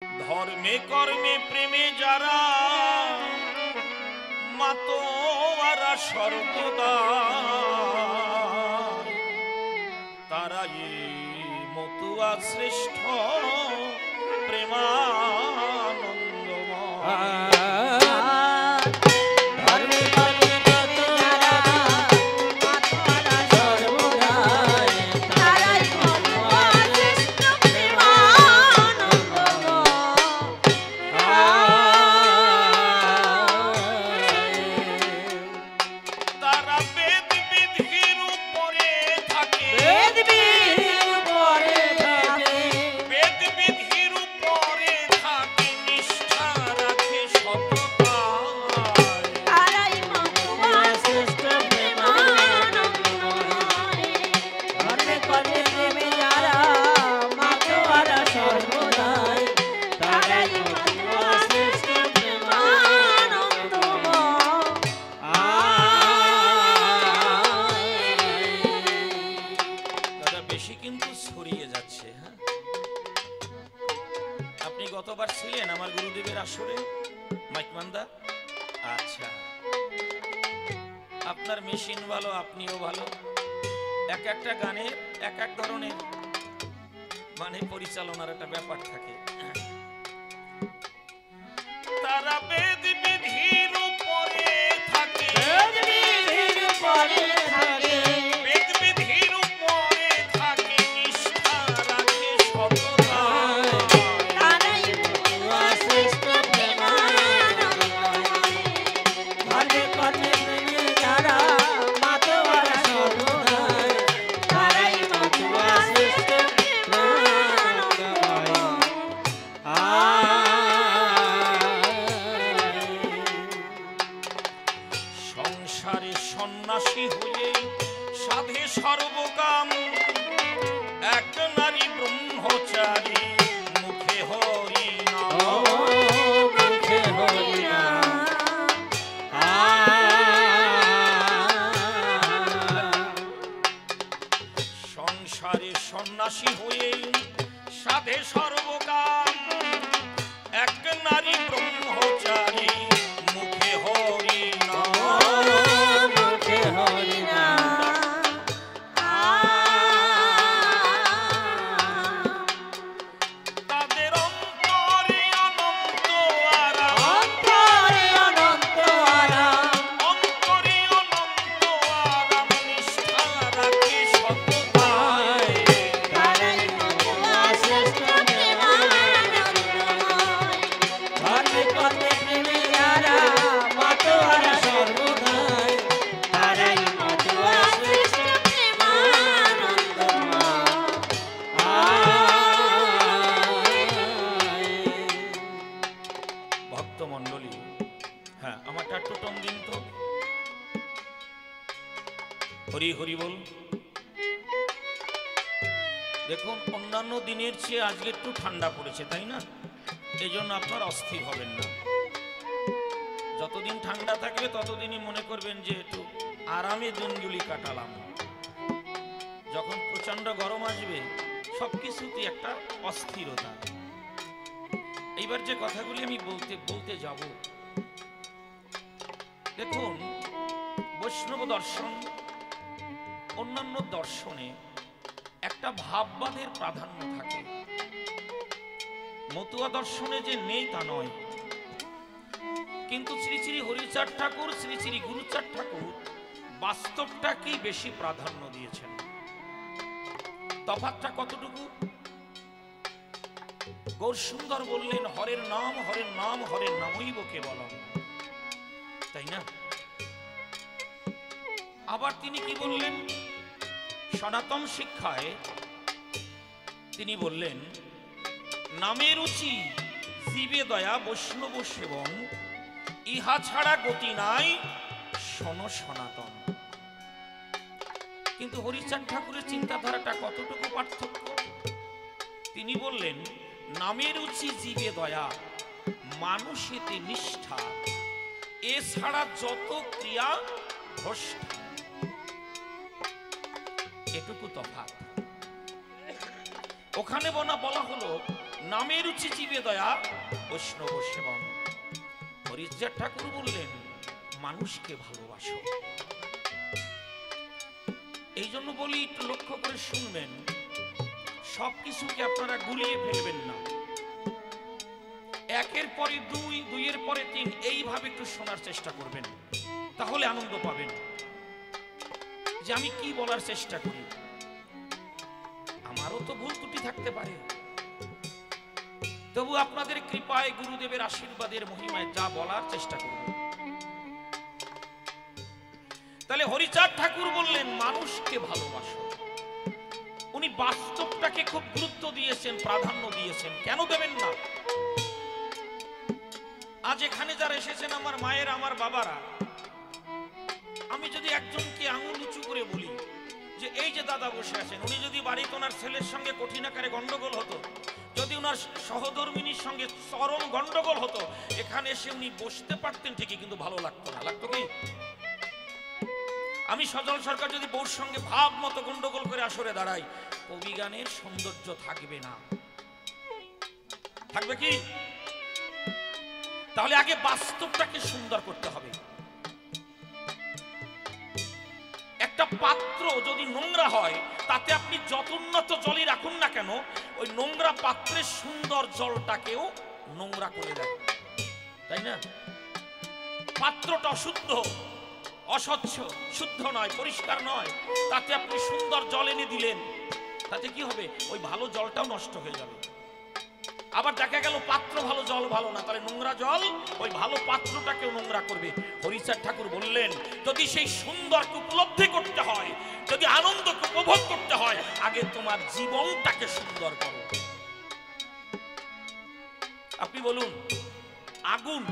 ধর্মে কর্মে প্রেমে যারা মাতোয়ারা সর্বদা তারাই মতুয়া শ্রেষ্ঠ প্রেমানন্দময়। গতবার ছিলেন আমার গুরুদেবের আসরে মাইকমান্দা? আচ্ছা, আপনার মেশিন ভালো, আপনিও ভালো। এক একটা গানের এক এক ধরনের মানে পরিচালনার একটা ব্যাপার থাকে। তারা বেদ বিধির উপরে থাকে, সন্ন্যাসী হয়ে সাধে সর্বকাম, এক নারী ব্রহ্মচারী মুখে হরি নাম, মুখে হরি নাম। সংসারে সন্ন্যাসী হয়ে সাধে সর্বকাম, এক নারী ব্রহ্মচারী মুখে হরি নাম। মন্ডলী, হ্যাঁ আমারটা টোটম দিন তো। হরি হরি বল। দেখুন, অন্যান্য দিনের চেয়ে আজকে একটু ঠান্ডা পড়েছে, তাই না? এই জন্য আপনার অস্থির হবেন না। যতদিন ঠান্ডা থাকবে ততদিনই মনে করবেন যে একটু আরামে দিনগুলি কাটালাম। যখন প্রচন্ড গরম আসবে সবকিছুতে একটা অস্থিরতা। এইবার যে কথাগুলি আমি বলতে যাব, দেখুন, বৈষ্ণব দর্শন অন্যান্য দর্শনে একটা ভাববাদের প্রাধান্য থাকে। মতুয়া দর্শনে যে নেই তা নয়, কিন্তু শ্রী শ্রী হরিচাঁদ ঠাকুর, শ্রী শ্রী গুরুচাঁদ ঠাকুর বাস্তবটাকেই বেশি প্রাধান্য দিয়েছেন। তফাৎটা কতটুকু? গৌরসুন্দর বললেন হরের নাম, হরের নাম, হরের নামই বকে বলম, তাই না? আবার তিনি কি বললেন? সনাতন শিক্ষায় তিনি বললেন নামের রুচি জীবে দয়া বৈষ্ণব সেবন, ইহা ছাড়া গতি নাই শোনো সনাতন। কিন্তু হরিচাঁদ ঠাকুরের চিন্তাধারাটা কতটুকু পার্থক্য? তিনি বললেন নামের রুচি জীবে দয়া, মানুষেতে নিষ্ঠা, এছাড়া যত ক্রিয়া ভ্রষ্টা। এটুকু তফাৎ। ওখানে বলা হলো নামে রুচি জীবে দয়া বৈষ্ণব সেবন। হরিচাঁদ ঠাকুর বললেন মানুষকে ভালোবাসো। এই জন্য বলি একটু লক্ষ্য করে শুনবেন, সবকিছুকে আপনারা গুলিয়ে ফেলবেন না। একের পরে দুই, দুইয়ের পরে তিন, এইভাবে একটু শোনার চেষ্টা করবেন, তাহলে আনন্দ পাবেন যে আমি কি বলার চেষ্টা করি। আমারও তো ভুল ত্রুটি থাকতে পারে, তবু আপনাদের কৃপায় গুরুদেবের আশীর্বাদের মহিমায় যা বলার চেষ্টা করব। তাহলে হরিচাঁদ ঠাকুর বললেন মানুষকে ভালোবাসো। উনি বাস্তবটাকে খুব গুরুত্ব দিয়েছেন, প্রাধান্য দিয়েছেন। কেন দেবেন না? আজ এখানে যারা এসেছেন আমার মায়ের, আমার বাবারা, আমি যদি একজনকে আঙুল উঁচু করে বলি যে এই যে দাদা বসে আছেন, উনি যদি বাড়িতে ওনার ছেলের সঙ্গে কঠিন আকারে গন্ডগোল হতো, যদি ওনার সহধর্মিনীর সঙ্গে চরম গন্ডগোল হতো, এখানে এসে উনি বসতে পারতেন ঠিকই, কিন্তু ভালো লাগতো না। লাগতো কি? আমি সজল সরকার যদি বউর সঙ্গে ভাব মতো গন্ডগোল করে আসরে দাঁড়াই, কবি গানের সৌন্দর্য থাকবে না। থাকবে কি? তাহলে আগে বাস্তবটাকে সুন্দর করতে হবে। একটা পাত্র যদি নোংরা হয়, তাতে আপনি যত উন্নত জলই রাখুন না কেন, ওই নোংরা পাত্রের সুন্দর জলটাকেও নোংরা করে দেয়, তাই না? পাত্রটা অশুদ্ধ, অস্বচ্ছ, শুদ্ধ নয়, পরিষ্কার নয়, তাতে আপনি সুন্দর জল এনে দিলেন, তাতে কি হবে? ওই ভালো জলটাও নষ্ট হয়ে যাবে। আবার দেখা গেল পাত্র ভালো, জল ভালো না, তাহলে নোংরা জল ওই ভালো পাত্রটাকেও নোংরা করবে। হরিচাঁদ ঠাকুর বললেন যদি সেই সুন্দরকে উপলব্ধি করতে হয়, যদি আনন্দকে উপভোগ করতে হয়, আগে তোমার জীবনটাকে সুন্দর করো। আপনি বলুন, আগুন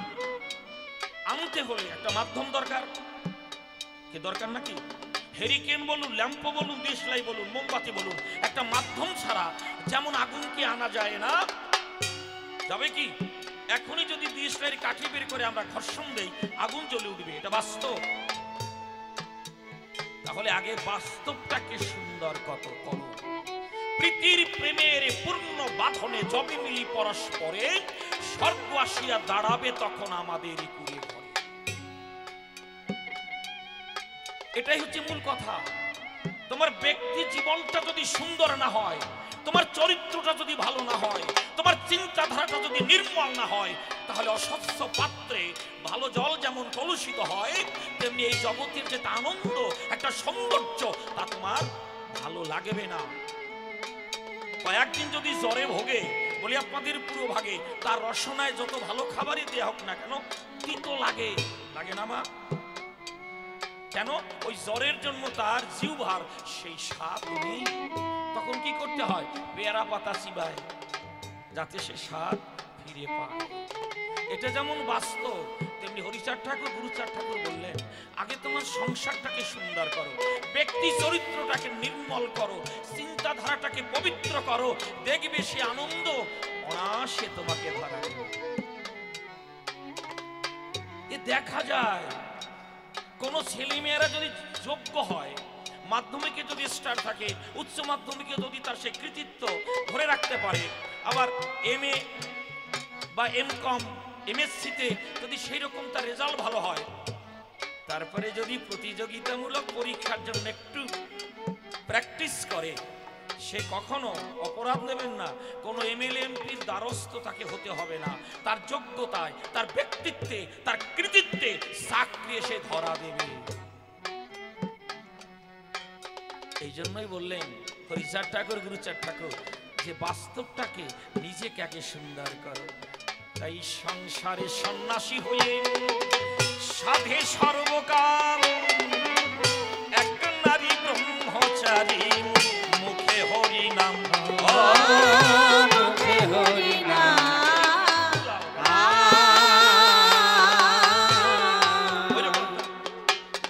আনতে হলে একটা মাধ্যম দরকার, কি দরকার নাকি? হেরিকেন বলুন, ল্যাম্প বলুন, দেশলাই বলুন, মোমবাতি বলুন, একটা মাধ্যম ছাড়া যেমন আগুনকে আনা যায় না, যাবে কি? এখনই যদি দেশলাইয়ের কাঠি বের করে আমরা ঘর্ষণ দেই, আগুন জ্বলে উঠবে, এটা বাস্তব। তাহলে আগে বাস্তবটাকে সুন্দর কত করো। প্রীতির প্রেমের পূর্ণ বাঁধনে যবে মিলি পরস্পরে, স্বর্গ আসিয়া দাঁড়াবে তখন আমাদের কুড়ে ঘরে। এটাই হচ্ছে মূল কথা। তোমার ব্যক্তি জীবনটা যদি সুন্দর না হয়, তোমার চরিত্রটা যদি ভালো না হয়, তোমার চিন্তাধারাটা যদি নির্মল না হয়, তাহলে অস্বচ্ছ পাত্রে ভালো জল যেমন কলুষিত হয়, তেমনি এই জগতের যে আনন্দ, একটা সৌন্দর্য, তা তোমার ভালো লাগবে না। কয়েকদিন যদি জ্বরে ভোগে, বলি আপনাদের পুরো ভাগে, তার রসনায় যত ভালো খাবারই দেয়া হোক না কেন, তিতো লাগে, লাগে না মা? কেন? ওই জ্বরের জন্য তার জিহ্বার সেই স্বাদ নেই। তখন কি করতে হয়? পেয়ারা পাতা চিবায়, যাতে সে স্বাদ ফিরে পায়। এটা যেমন বাস্তব, তেমনি হরিচাঁদ ঠাকুর, গুরুচাঁদ ঠাকুর বললেন আগে তোমার সংসারটাকে সুন্দর করো, ব্যক্তি চরিত্রটাকে নির্মল করো, চিন্তাধারাটাকে পবিত্র করো, দেখবে সে আনন্দ অনায়াসে তোমাকে ধরা দেবে। এ দেখা যায়। কোন ছেলে মেয়েরা যদি যোগ্য হয়, মাধ্যমিকে যদি স্টার থাকে, উচ্চ মাধ্যমিকে যদি তার সে কৃতিত্ব ধরে রাখতে পারে, আবার এমএ বা এমকম, এমএসসিতে যদি সেই রকম তার রেজাল্ট ভালো হয়, তারপরে যদি প্রতিযোগিতামূলক পরীক্ষার জন্য একটু প্র্যাকটিস করে, সে কখনো অপরাধ নেবেন না। কোনো এমএলএ এমপির দ্বারস্থ তাকে হতে হবে না। তার যোগ্যতায়, তার ব্যক্তিত্বে, তার কৃতিত্বে চাকরি এসে ধরা দেবে। এই জন্যই বললেন হরিচাঁদ ঠাকুর, গুরুচাঁদ ঠাকুর, যে বাস্তবটাকে নিজেকে আগে সুন্দর করো। তাই সংসারে সন্ন্যাসী হয়ে সাধে সর্বকাল, এক নারী ব্রহ্মচারী, মুখে হরি নাম, মুখে হরি নাম,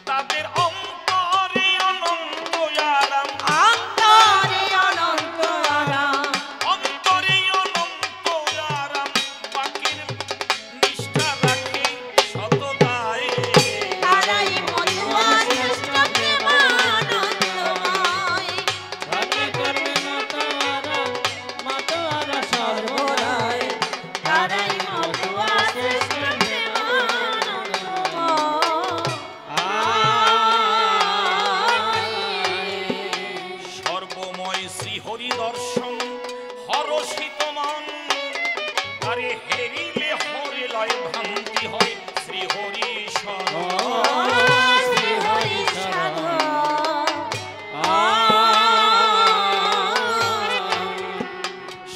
তাদের অন্তরে অনন্ত আরাম, অন্তরে অনন্ত আরাম, অন্তরে অনন্ত আরাম, পাখির নিষ্ঠা রাখে সততায়, তারাই মধু আরে হেরিলে হরে লয় ভ্রান্তি হয় শ্রী হরি শ্রী হরি শরণ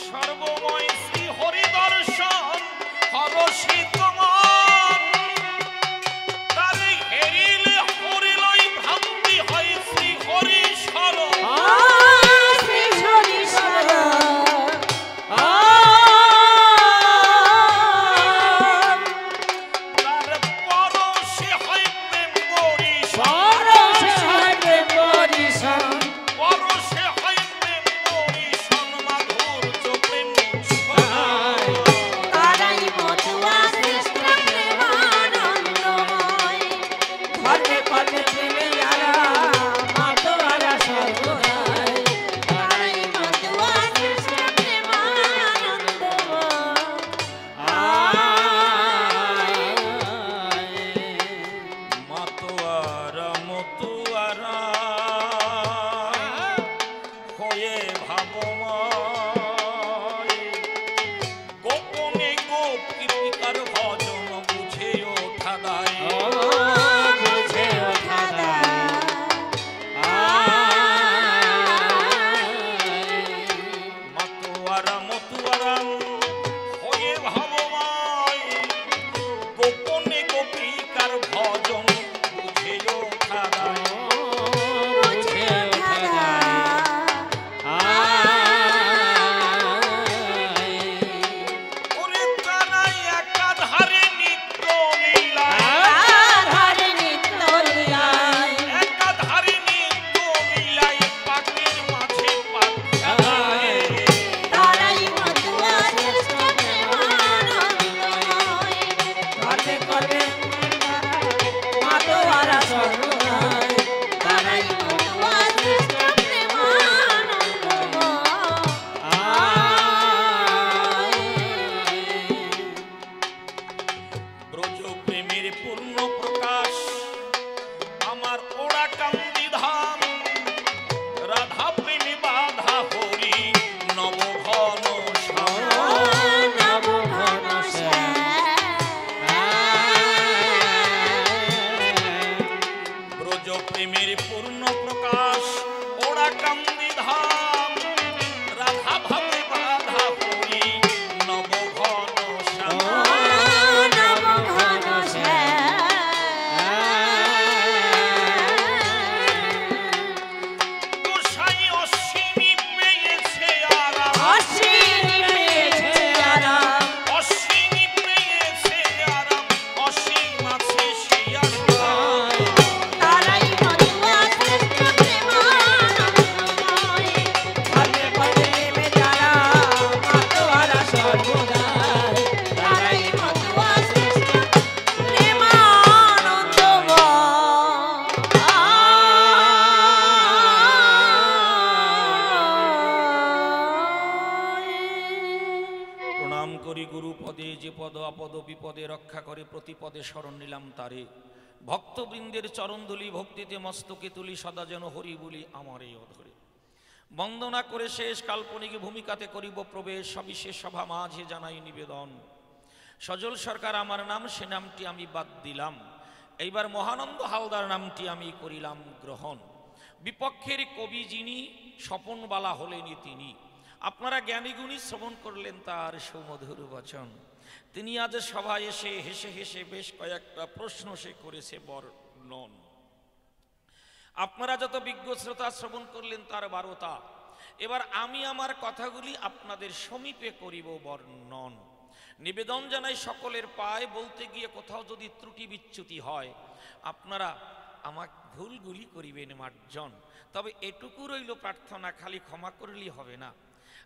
সর্বময় শ্রী হরি দর্শন হরষিত মন তারে হেরিলে হরে লয় ভ্রান্তি হয় শ্রী হরি শরণ শ্রী হরি শরণ তার পরশে হয় প্রেম বরিশন পরশে হয় প্রেম বরিশন পরশে হয় প্রেম বরিশন মাধুর্য প্রেম উৎসব তারাই মতুয়া শ্রেষ্ঠ প্রেমানন্দময় ধর্মে কর্মে প্রেমে যারা মাতোয়ারা সর্বদাই তারাই মতুয়া শ্রেষ্ঠ প্রেমানন্দময় মাতোয়ারা মতুয়ারা হয়ে ভাবময় গোপনে গোপিকার ভজন বুঝে ওঠা দায় বুঝে ওঠা মাতোয়ারা মতুয়ারা হয়ে ভাবময় গোপনে গোপিকার ভজন বুঝে ওঠা দায় বুঝে ওঠা ওরে তারাই একাধারে নিত্য লীলায় ধারে নিত্য লীলায় একাধারে নিত্য লীলায় পাখির মাঝে পাখিরায় তারাই মতুয়া শ্রেষ্ঠ প্রেমানন্দময় ধর্মে কর্মে মাতোয়ারা সর্বদাই তারাই মতুয়া শ্রেষ্ঠ প্রেমানন্দময় ব্রজ প্রেমের পূর্ণ প্রকাশ আমার ওরা কান্দি ধাম রাধা প্রেমী বাধা হরি নবঘন শ্যাম ব্রজ প্রেমের পূর্ণ প্রকাশ ওরা কান্দি ধাম রাধা ভাবে বাধা হরি নবঘন শ্যাম গোসাই অশ্বিনী পেয়েছে আরাম অশ্বিনী পেয়েছে আরাম অসীম আছে সেই আরাম প্রণাম করি গুরু পদে যে পদ আপদ বিপদে রক্ষা করে প্রতিপদে শরণ নিলাম তারে ভক্তবৃন্দের চরণধুলি ভক্তিতে মস্তকে তুলি সদা যেন হরি বলি আমার এই অধরে বন্দনা করে শেষ কাল্পনিক ভূমিকাতে করিব প্রবেশ সবিশেষ সভা মাঝে জানাই নিবেদন সজল সরকার আমার নাম সে নামটি আমি বাদ দিলাম এইবার মহানন্দ হালদার নামটি আমি করিলাম গ্রহণ বিপক্ষের কবি যিনি স্বপনবালা হলেনি তিনি আপনারা জ্ঞানীগুণী শ্রবণ করলেন তার সুমধুর বচন তিনি আজ সভায় এসে হেসে হেসে বেশ কয়েকটা প্রশ্ন সে করেছে বর্ণন আপনারা যত বিজ্ঞ শ্রোতা শ্রবণ করলেন তার বারতা এবার আমি আমার কথাগুলি আপনাদের সমীপে করিব বর্ণন নিবেদন জানাই সকলের পায় বলতে গিয়ে কোথাও যদি ত্রুটি বিচ্যুতি হয় আপনারা আমাকে ভুলগুলি করিবেন মার্জন তবে এটুকু রইল প্রার্থনা খালি ক্ষমা করলেই হবে না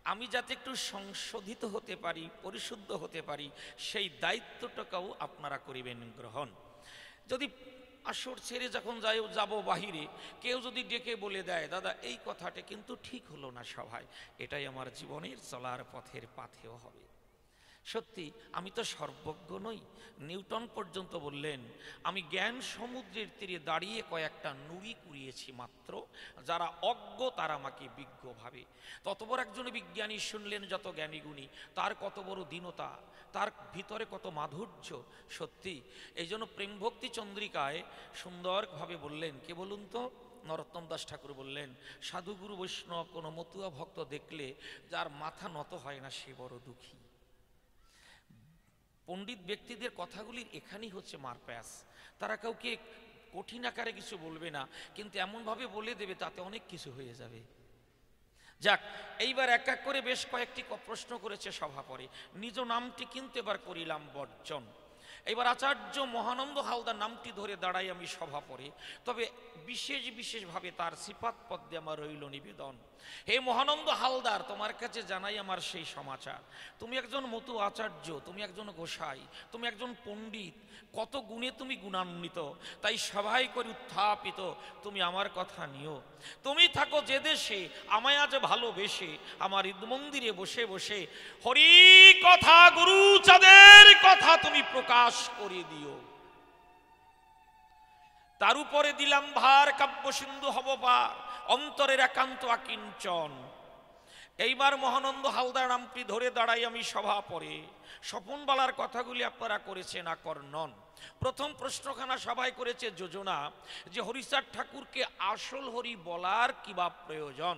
আমি যাতে একটু সংশোধিত হতে পারি পরিশুদ্ধ হতে পারি সেই দায়িত্বটাকেও আপনারা করিবেন গ্রহণ যদি আসর ছেড়ে যখন যাব বাহিরে কেউ যদি ডেকে বলে দেয় দাদা এই কথাটা কিন্তু ঠিক হলো না সভায় এটাই আমার জীবনের চলার পথের পাথেয় হবে সত্যি আমি তো সর্বজ্ঞ নই। নিউটন পর্যন্ত বললেন, আমি জ্ঞান সমুদ্রের তীরে দাঁড়িয়ে কয়েকটা নুড়ি কুড়িয়েছি মাত্র, যারা অজ্ঞ তারা আমাকে বিজ্ঞ ভাবে। তত বড় একজন বিজ্ঞানী শুনলেন যত জ্ঞানী গুণী, তার কত বড় দীনতা, তার ভিতরে কত মাধুর্য। সত্যি এই জন্য প্রেম ভক্তি চন্দ্রিকায় সুন্দরভাবে বললেন, কে বলুন তো, নরোত্তম দাস ঠাকুর বললেন, সাধুগুরু বৈষ্ণব কোনো মতুয়া ভক্ত দেখলে যার মাথা নত হয় না সে বড় দুঃখী। পণ্ডিত ব্যক্তিদের কথাগুলির এখানেই হচ্ছে মারপ্যাস। তারা কাউকে কঠিন আকারে কিছু বলবে না, কিন্তু এমনভাবে বলে দেবে তাতে অনেক কিছু হয়ে যাবে। যাক, এইবার এক এক করে বেশ কয়েকটি প্রশ্ন করেছে সভা পরে। নিজ নামটি কিন্তু এবার করিলাম বর্জন। এবার আচার্য মহানন্দ হালদার নামটি ধরে দাঁড়াই আমি সভা পরে, তবে বিশেষভাবে তার শ্রীপাদ পদ্মে আমার রইল নিবেদন। হে মহানন্দ হালদার, তোমার কাছে জানাই আমার সেই সমাচার। তুমি একজন মতু আচার্য, তুমি একজন গোসাই, তুমি একজন পণ্ডিত, কত গুণে তুমি গুণান্বিত, তাই সভায় করে উত্থাপিত তুমি আমার কথা নিও। তুমি থাকো যে দেশে, আমায় আজ ভালোবেসে আমার ঈদ মন্দিরে বসে বসে হরি কথা, গুরু চাঁদের কথা তুমি প্রকাশ করে দিও। তার উপরে দিলাম ভার, কাব্য সিন্ধু হব পার, অন্তরের একান্ত আকিঞ্চন। এইবার মহানন্দ হালদার নামটি ধরে দাঁড়াই আমি সভা পরে। স্বপনবালার কথাগুলি আপনারা করেছেন আকর্ণন। প্রথম প্রশ্নখানা সবাই করেছে যোজনা, যে হরিচাঁদ ঠাকুরকে আসল হরি বলার কি বা প্রয়োজন।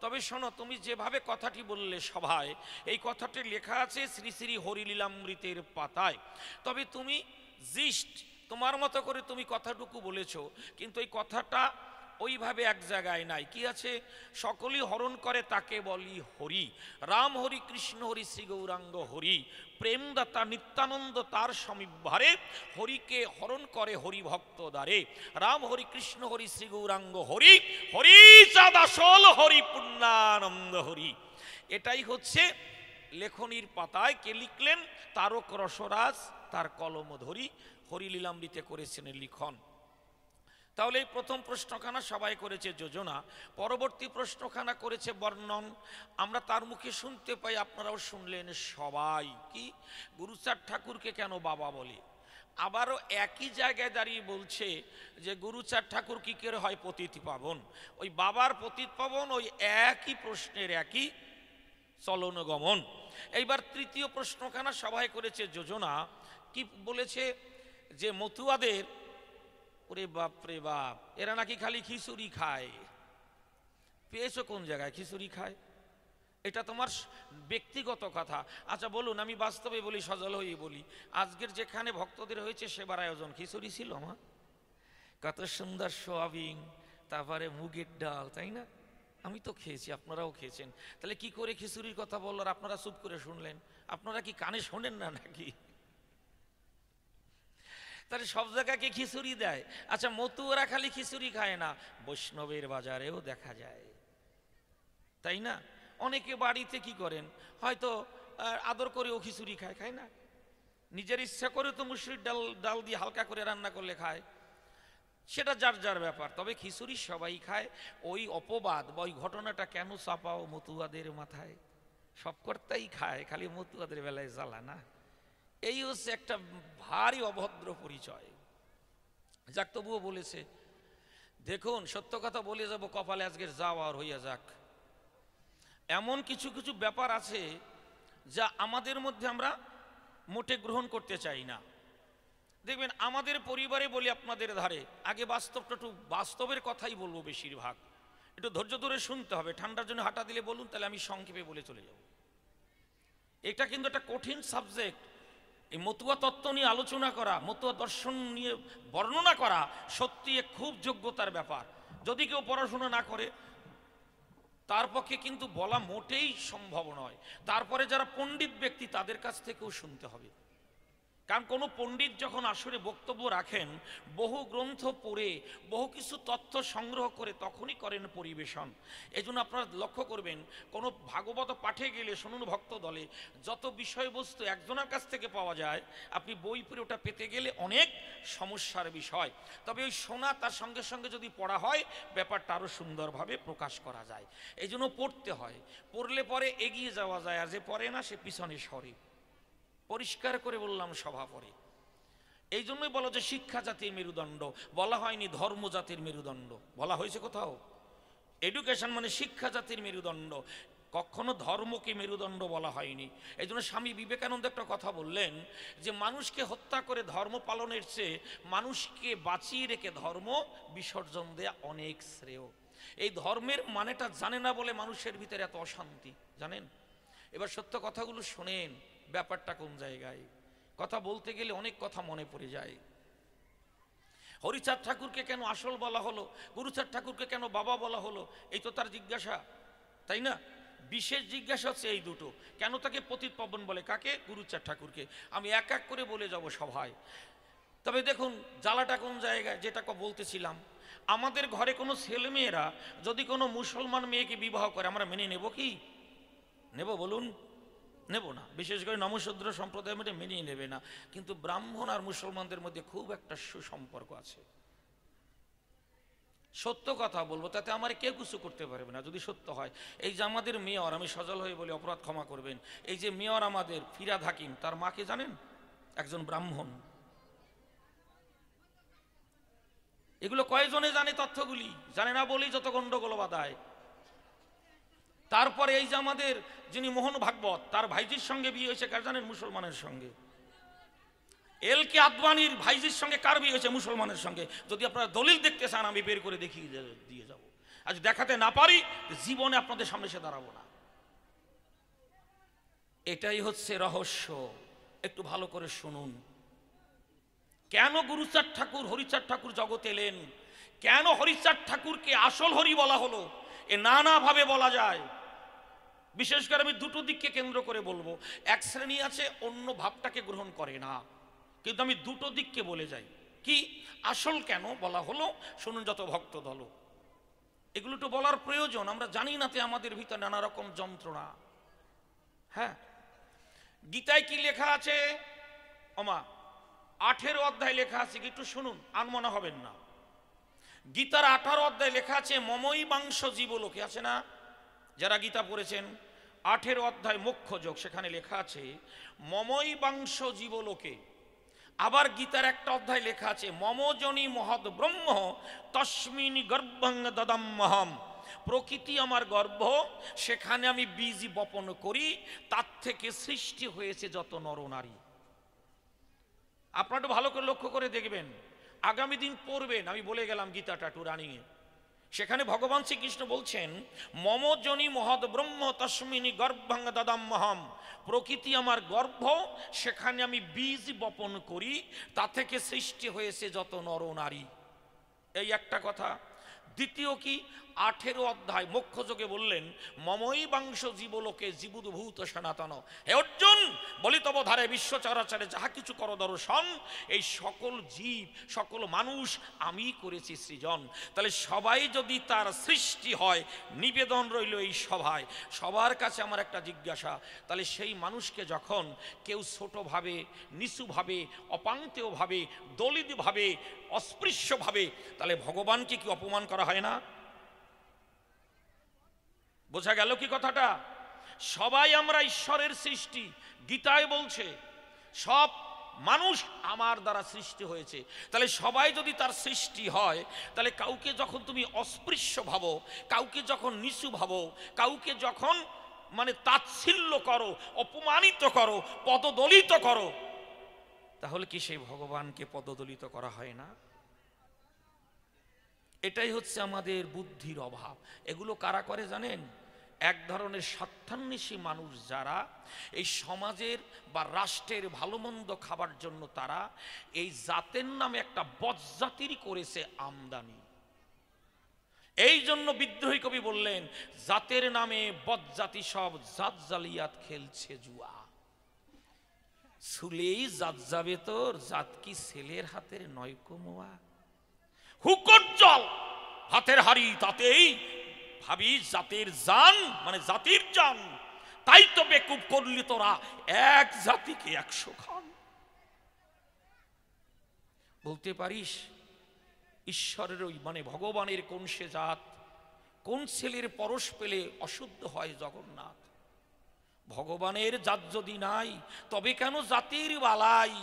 তবে শোনো, তুমি যেভাবে কথাটি বললে সভায়, এই কথাটি লেখা আছে শ্রী শ্রী হরিলীলামৃতের পাতায়। তবে তুমি জিস্ট তোমার মতো করে তুমি কথাটুকু বলেছো, কিন্তু এই কথাটা ওইভাবে এক জায়গায় নাই। কি আছে? সকলেই হরণ করে তাকে বলি হরি, রাম হরি কৃষ্ণ হরি শ্রী গৌরাঙ্গ হরি, প্রেমদাতা নিত্যানন্দ তার সমীপভারে, হরিকে হরণ করে হরি ভক্ত দ্বারে, রাম হরি কৃষ্ণ হরি শ্রী গৌরাঙ্গ হরি, হরি চাঁদ আসল হরি পূর্ণানন্দ হরি। এটাই হচ্ছে লেখনির পাতায় কে লিখলেন? তারক রসরাজ তার কলম ধরি হরিলীলামৃতে করেছেন লিখন। তাহলে এই প্রথম প্রশ্নখানা সবাই করেছে যোজনা, পরবর্তী প্রশ্নখানা করেছে বর্ণন। আমরা তার মুখে শুনতে পাই, আপনারাও শুনলেন সবাই, কি গুরুচাঁদ ঠাকুরকে কেন বাবা বলে। আবারও একই জায়গায় দাঁড়িয়ে বলছে যে গুরুচাঁদ ঠাকুর কি করে হয় পতিত পাবন। ওই বাবার পতিত পাবন ওই একই প্রশ্নের একই চলনগমন। এইবার তৃতীয় প্রশ্নখানা সবাই করেছে যোজনা, কি বলেছে? যে মতুয়াদের, ওরে বাপ রে বাপ, এরা নাকি খালি খিচুড়ি খায়। পেয়েছো কোন জায়গায় খিচুড়ি খায়? এটা তোমার ব্যক্তিগত কথা। আচ্ছা বলুন, আমি বাস্তবে বলি, সজল হয়ে বলি, আজকের যেখানে ভক্তদের হয়েছে সেবার আয়োজন খিচুড়ি ছিল আমার। কত সুন্দর সোয়াবিন, তারপরে মুগের ডাল, তাই না? আমি তো খেয়েছি, আপনারাও খেয়েছেন। তাহলে কি করে খিচুড়ির কথা বললো আপনারা চুপ করে শুনলেন? আপনারা কি কানে শোনেন না নাকি? তাহলে সব জায়গায় কি খিচুড়ি দেয়? আচ্ছা, মতুয়ারা খালি খিচুড়ি খায় না, বৈষ্ণবের বাজারেও দেখা যায়, তাই না? অনেকে বাড়িতে কি করেন, হয়তো আদর করেও খিচুড়ি খায়, খায় না? নিজের ইচ্ছা করে তো মুসুরির ডাল দিয়ে হালকা করে রান্না করলে খায়, সেটা যার যার ব্যাপার। তবে খিচুড়ি সবাই খায়। ওই অপবাদ বা ওই ঘটনাটা কেন চাপাও মতুয়াদের মাথায়? সব কর্তাই খায়, খালি মতুয়াদের বেলায় জ্বালা না। এই হচ্ছে একটা ভারী অভদ্র পরিচয়। যাক, তবুও বলেছে। দেখুন, সত্য কথা বলে যাব, কপালে আজকের যাওয়া আর হইয়া যাক। এমন কিছু কিছু ব্যাপার আছে যা আমাদের মধ্যে আমরা মোটে গ্রহণ করতে চাই না। দেখবেন আমাদের পরিবারে বলি, আপনাদের ধারে, আগে বাস্তবটা একটু বাস্তবের কথাই বলবো বেশিরভাগ, একটু ধৈর্য ধরে শুনতে হবে। ঠান্ডার জন্য হাঁটা দিলে বলুন, তাহলে আমি সংক্ষেপে বলে চলে যাব। এটা কিন্তু একটা কঠিন সাবজেক্ট। এই মতুয়া তত্ত্ব নিয়ে আলোচনা করা, মতুয়া দর্শন নিয়ে বর্ণনা করা সত্যি খুব যোগ্যতার ব্যাপার। যদি কেউ পড়াশোনা না করে তার পক্ষে কিন্তু বলা মোটেই সম্ভব নয়। তারপরে যারা পণ্ডিত ব্যক্তি তাদের কাছ থেকেও শুনতে হবে। কারণ কোনো পণ্ডিত যখন আসরে বক্তব্য রাখেন, বহু গ্রন্থ পড়ে বহু কিছু তথ্য সংগ্রহ করে তখনই করেন পরিবেশন। এই জন্য আপনারা লক্ষ্য করবেন, কোনো ভাগবত পাঠে গেলে শুনুন ভক্ত দলে, যত বিষয়বস্তু একজনের কাছ থেকে পাওয়া যায়, আপনি বই পড়ে ওটা পেতে গেলে অনেক সমস্যার বিষয়। তবে ওই শোনা তার সঙ্গে সঙ্গে যদি পড়া হয়, ব্যাপারটা আরও সুন্দরভাবে প্রকাশ করা যায়। এই জন্য পড়তে হয়, পড়লে পরে এগিয়ে যাওয়া যায়, আর যে পড়ে না সে পিছনে সরে। পরিষ্কার করে বললাম সভা পরে। এই জন্যই বলা যে শিক্ষা জাতির মেরুদণ্ড, বলা হয়নি ধর্ম জাতির মেরুদণ্ড। বলা হয়েছে কোথাও? এডুকেশন মানে শিক্ষা জাতির মেরুদণ্ড, কখনো ধর্মকে মেরুদণ্ড বলা হয়নি। এই জন্য স্বামী বিবেকানন্দ একটা কথা বললেন যে মানুষকে হত্যা করে ধর্ম পালনের চেয়ে মানুষকে বাঁচিয়ে রেখে ধর্ম বিসর্জন দেয়া অনেক শ্রেয়। এই ধর্মের মানেটা জানে না বলে মানুষের ভিতরে এত অশান্তি, জানেন? এবার সত্য কথাগুলো শোনেন, ব্যাপারটা কোন জায়গায়। কথা বলতে গেলে অনেক কথা মনে পড়ে যায়। হরিচাঁদ ঠাকুরকে কেন আসল বলা হলো, গুরুচাঁদ ঠাকুরকে কেন বাবা বলা হলো, এই তো তার জিজ্ঞাসা, তাই না? বিশেষ জিজ্ঞাসা হচ্ছে এই দুটো। কেন তাকে পতিত পাবন বলে? কাকে? গুরুচাঁদ ঠাকুরকে। আমি এক এক করে বলে যাব সভায়। তবে দেখুন জ্বালাটা কোন জায়গায়, যেটা বলতেছিলাম, আমাদের ঘরে কোনো ছেলেমেয়েরা যদি কোনো মুসলমান মেয়েকে বিবাহ করে আমরা মেনে নেব কি? নেব বলুন? নেব না। বিশেষ করে নমশূদ্র সম্প্রদায়ের মধ্যে মেনেই নেবে না। কিন্তু ব্রাহ্মণ আর মুসলমানদের মধ্যে খুব একটা সুসম্পর্ক আছে। সত্য কথা বলবো, তাতে আমার কেউ কিছু করতে পারবে না যদি সত্য হয়। এই যে আমাদের মেয়র, আমি সজল হয়ে বলি, অপরাধ ক্ষমা করবেন, এই যে মেয়র আমাদের ফিরাদ হাকিম, তার মাকে জানেন? একজন ব্রাহ্মণ। এগুলো কয়জনে জানে? তথ্যগুলি জানে না বলেই যত গন্ডগোল বাধায়। তারপরে এই যে আমাদের যিনি মোহন ভাগবত, তার ভাইজির সঙ্গে বিয়ে হয়েছে কার জানেন? মুসলমানের সঙ্গে। এল কে আদবানির ভাইজির সঙ্গে কার বিয়ে হয়েছে? মুসলমানের সঙ্গে। যদি আপনারা দলিল দেখতে চান আমি বের করে দেখিয়ে দিয়ে যাব। আজ দেখাতে না পারি জীবনে আপনাদের সামনে এসে দাঁড়াবো না। এটাই হচ্ছে রহস্য। একটু ভালো করে শুনুন। কেন গুরুচাঁদ ঠাকুর হরিচাঁদ ঠাকুর জগতে এলেন? কেন হরিচাঁদ ঠাকুরকে আসল হরি বলা হলো? এ নানাভাবে বলা যায়। বিশেষ করে আমি দুটো দিককে কেন্দ্র করে বলবো। এক শ্রেণী আছে অন্য ভাবটাকে গ্রহণ করে না, কিন্তু আমি দুটো দিককে বলে যাই। কি আসল কেন বলা হলো শুনুন যত ভক্ত দল। এগুলো তো বলার প্রয়োজন, আমরা জানি না তে আমাদের ভিতরে নানা রকম যন্ত্রণা। হ্যাঁ, গীতায় কি লেখা আছে? ওমা 18 অধ্যায় লেখা আছে, একটু শুনুন, আনমনা হবেন না। গীতার 18 অধ্যায় লেখা আছে মমই বাংশ জীবলোকে, আছে না? যারা গীতা পড়েছেন 18 অধ্যায় মোক্ষ যোগ, সেখানে লেখা আছে মমই বাংশ জীবলোকে। আবার গীতার একটা অধ্যায় লেখা আছে মমজনী মহৎ ব্রহ্ম তস্মিন গর্ভং দদাম্যহম। প্রকৃতি আমার গর্ভ, সেখানে আমি বীজ বপন করি, তার থেকে সৃষ্টি হয়েছে যত নরনারী। আপনারা ভালো করে লক্ষ্য করে দেখবেন, আগামী দিন পড়বেন, আমি বলে গেলাম গীতাটা একটু রানিংয়ে। সেখানে ভগবান শ্রীকৃষ্ণ বলছেন মমজনী মহৎ ব্রহ্ম তস্মিনি গর্ভং দদাম্যহম। প্রকৃতি আমার গর্ভ, সেখানে আমি বীজ বপন করি, তা থেকে সৃষ্টি হয়েছে যত নরনারী। এই একটা কথা। দ্বিতীয় কি 18 অধ্যায় মোক্ষযোগে বললেন মমই বাংশ জীবলোকে জীবুদ্ভূত সনাতন। হে অর্জুন, বলি তব ধারে বিশ্ব চরাচরে যাহা কিছু কর দর্শন, এই সকল জীব সকল মানুষ আমি করেছি সৃজন। তাহলে সবাই যদি তার সৃষ্টি হয়, নিবেদন রইল এই সভায়, সবার কাছে আমার একটা জিজ্ঞাসা, তাহলে সেই মানুষকে যখন কেউ ছোটভাবে, নিচুভাবে, অপাঙ্ক্তেয়ভাবে, দলিতভাবে, অস্পৃশ্যভাবে, তাহলে ভগবানকে কি অপমান করা হয় না? বোঝা গেল কি কথাটা? সবাই আমরা ঈশ্বরের সৃষ্টি। গীতায় বলছে সব মানুষ আমার দ্বারা সৃষ্টি হয়েছে। তাহলে সবাই যদি তার সৃষ্টি হয়, তাহলে কাউকে যখন তুমি অস্পৃশ্য ভাবো, কাউকে যখন নিচু ভাবো, কাউকে যখন মানে তাচ্ছিল্য করো, অপমানিত করো, পদদলিত করো, তাহলে কি সেই ভগবানকে পদদলিত করা হয় না? এটাই হচ্ছে আমাদের বুদ্ধির অভাব। এগুলো কারা করে জানেন? এক ধরনের স্বার্থান্বেষী মানুষ, যারা এই সমাজের বা রাষ্ট্রের ভালো মন্দ খাবার জন্য তারা এই জাতের নামে একটা বজ্জাতির করেছে আমদানি। এই জন্য বিদ্রোহী কবি বললেন জাতের নামে বজ্জাতি সব জাত জালিয়াত খেলছে জুয়া। ছুলেই জাত যাবে তোর, জাত কি ছেলের হাতের নয়কো মোয়া। হুকট জল হাতের হাড়ি, তাতেই ভাবি জাতের জান, মানে জাতির জান। তাই তো বেকুব করলি তোরা এক জাতিকে 100 খান। বলতে পারিস ঈশ্বরের ওই মানে ভগবানের কোন সে জাত, কোন ছেলের পরশ পেলে অশুদ্ধ হয় জগন্নাথ? ভগবানের জাত যদি নাই তবে কেন জাতির বালাই?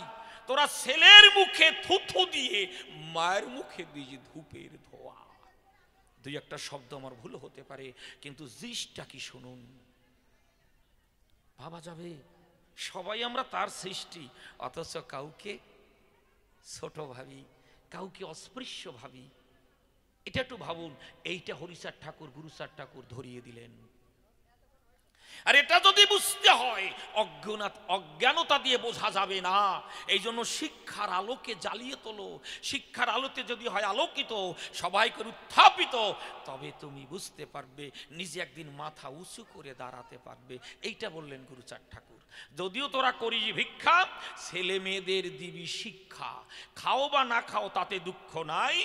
তোরা ছেলের মুখে থুথু দিয়ে মায়ের মুখে দিস ধূপের ধোয়া। দুই একটা শব্দ আমার ভুল হতে পারে, কিন্তু জিসটা কি শুনুন। ভাবা যাবে সবাই আমরা তার সৃষ্টি, অথচ কাউকে ছোট ভাবি, কাউকে অস্পৃশ্য ভাবি। এটা একটু ভাবুন। এইটা হরিচাঁদ ঠাকুর, গুরুচাঁদ ঠাকুর ধরিয়ে দিলেন। আর এটা যদি বুঝতে হয়, অজ্ঞানতা দিয়ে বোঝা যাবে না। এই জন্য শিক্ষার আলোকে জ্বালিয়ে তোলো। শিক্ষার আলোতে যদি হয় আলোকিত, সবাইকে উত্থাপিত, তবে তুমি বুঝতে পারবে, নিজে একদিন মাথা উঁচু করে দাঁড়াতে পারবে। এইটা বললেন গুরুচাঁদ ঠাকুর। যদিও তোরা করিস ভিক্ষা, ছেলে মেয়েদের দিবি শিক্ষা। খাও বা না খাও তাতে দুঃখ নাই,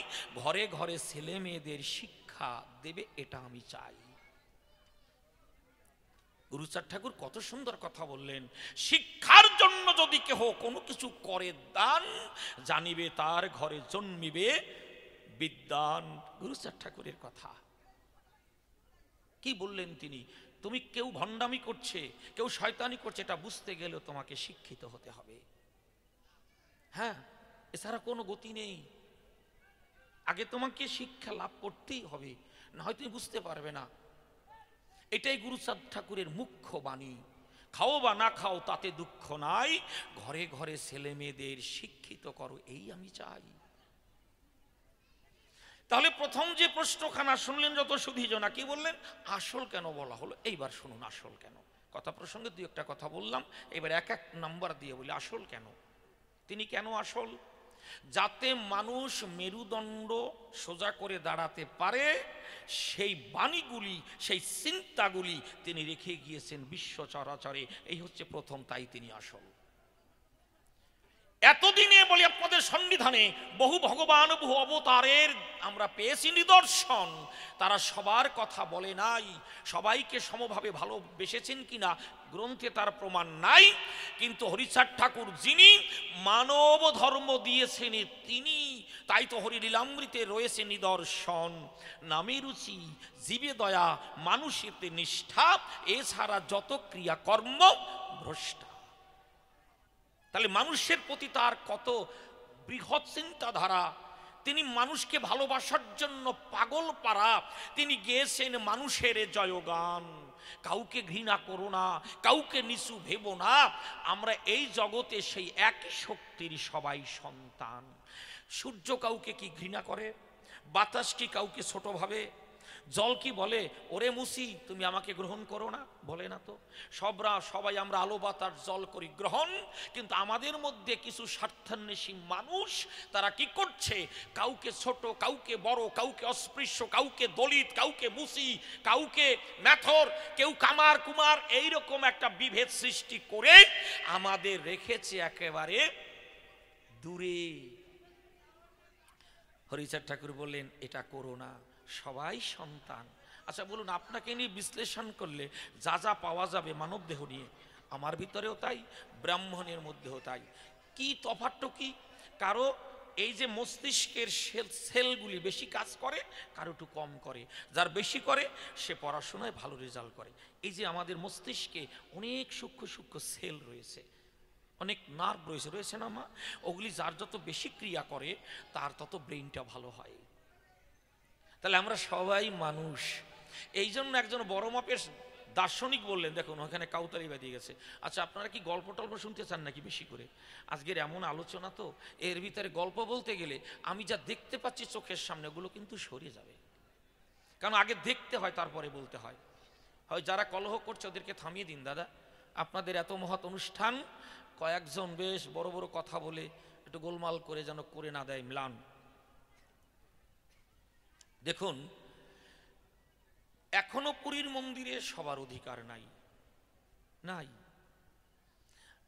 ঘরে ঘরে ছেলে মেয়েদের শিক্ষা দেবে, এটা আমি চাই। গুরুচাঁদ ঠাকুর কত সুন্দর কথা বললেন। শিক্ষার জন্য যদি কেহ কোনো কিছু করে দান, জানিবে তার ঘরে জন্মিবে বিদ্যান। গুরুচাঁদ ঠাকুরের কথা কি বললেন তিনি? তুমি কেউ ভণ্ডামি করছে, কেউ শয়তানি করছে, এটা বুঝতে গেলেও তোমাকে শিক্ষিত হতে হবে। হ্যাঁ, এছাড়া কোনো গতি নেই। আগে তোমাকে শিক্ষা লাভ করতেই হবে, না হয় তুমি বুঝতে পারবে না। এটাই গুরুচাঁদ ঠাকুরের মুখ্য বাণী। খাও বা না খাও তাতে দুঃখ নাই, ঘরে ঘরে ছেলে মেয়েদের শিক্ষিত করো, এই আমি চাই। তাহলে প্রথম যে প্রশ্নখানা শুনলেন যত সুধীজনা, কি বললেন? আসল কেন বলা হলো? এইবার শুনুন আসল কেন। কথা প্রসঙ্গে দুই একটা কথা বললাম, এবার এক এক নাম্বার দিয়ে বলি আসল কেন। তিনি কেন আসল? যাতে মানুষ মেরুদণ্ড সোজা করে দাঁড়াতে পারে, সেই বাণীগুলি, সেই চিন্তাগুলি তিনি রেখে গিয়েছেন বিশ্ব চরাচরে। এই হচ্ছে প্রথম, তাই তিনি আসল। এতদিনে বলি আপনাদের সন্নিধানে বহু ভগবান, বহু অবতারের আমরা পেয়েছি নিদর্শন। তারা সবার কথা বলে নাই, সবাইকে সমভাবে ভালোবেসেছেন কিনা গ্রন্থে তার প্রমাণ নাই। কিন্তু হরিচাঁদ ঠাকুর যিনি মানব ধর্ম দিয়েছেন তিনি, তাই তো হরি লীলামৃতে রয়েছে নিদর্শন। নামে রুচি, জীবে দয়া, মানুষেতে নিষ্ঠা, এছাড়া যত ক্রিয়াকর্ম ভ্রষ্টা। তাহলে মানুষের প্রতি তার কত বৃহৎ চিন্তাধারা। তিনি মানুষকে ভালোবাসার জন্য পাগল পারা। তিনি গেয়েছেন মানুষের জয়গান। কাউকে ঘৃণা করো না, কাউকে নিচু ভেবো না, আমরা এই জগতে সেই একই শক্তির সবাই সন্তান। সূর্য কাউকে কি ঘৃণা করে? বাতাস কি কাউকে ছোট ভাবে? জল কি বলে ওরে মুসি তুমি আমাকে গ্রহণ করো না? বলে না তো। সবাই আমরা আলো বাতাস জল করি গ্রহণ, কিন্তু আমাদের মধ্যে কিছু স্বার্থান্বেষী মানুষ, তারা কি করছে? কাউকে ছোট, কাউকে বড়, কাউকে অস্পৃশ্য, কাউকে দলিত, কাউকে মুসি, কাউকে মেথর, কেউ কামার কুমার, এইরকম একটা বিভেদ সৃষ্টি করে আমাদের রেখেছে একেবারে দূরে। হরিচাঁদ ঠাকুর বললেন এটা করো না, সবাই সন্তান। আচ্ছা বলুন, আপনাকে নিয়ে বিশ্লেষণ করলে যা যা পাওয়া যাবে মানব দেহ নিয়ে, আমার ভিতরেও তাই, ব্রাহ্মণের মধ্যেও তাই। কি তফাৎ কি? কারো এই যে মস্তিষ্কের সেলগুলি বেশি কাজ করে, কারো একটু কম করে। যার বেশি করে সে পড়াশোনায় ভালো রেজাল্ট করে। এই যে আমাদের মস্তিষ্কে অনেক সূক্ষ্ম সূক্ষ্ম সেল রয়েছে, অনেক নার্ভ রয়েছে না মা? ওগুলি যার যত বেশি ক্রিয়া করে তার তত ব্রেইনটা ভালো হয়। তাহলে আমরা সবাই মানুষ। এই জন্য একজন বড় মাপের দার্শনিক বললেন, দেখুন ওখানে কাউতালি বাঁধিয়ে গেছে। আচ্ছা আপনারা কি গল্প টল্প শুনতে চান নাকি বেশি করে? আজকের এমন আলোচনা তো, এর ভিতরে গল্প বলতে গেলে আমি যা দেখতে পাচ্ছি চোখের সামনে, ওগুলো কিন্তু সরে যাবে। কারণ আগে দেখতে হয় তারপরে বলতে হয়। হয় যারা কলহ করছে ওদেরকে থামিয়ে দিন দাদা। আপনাদের এত মহৎ অনুষ্ঠান, কয়েকজন বেশ বড় বড় কথা বলে একটু গোলমাল করে যেন করে না দেয় ম্লান। দেখুন, এখনো পুরীর মন্দিরে সবার অধিকার নাই।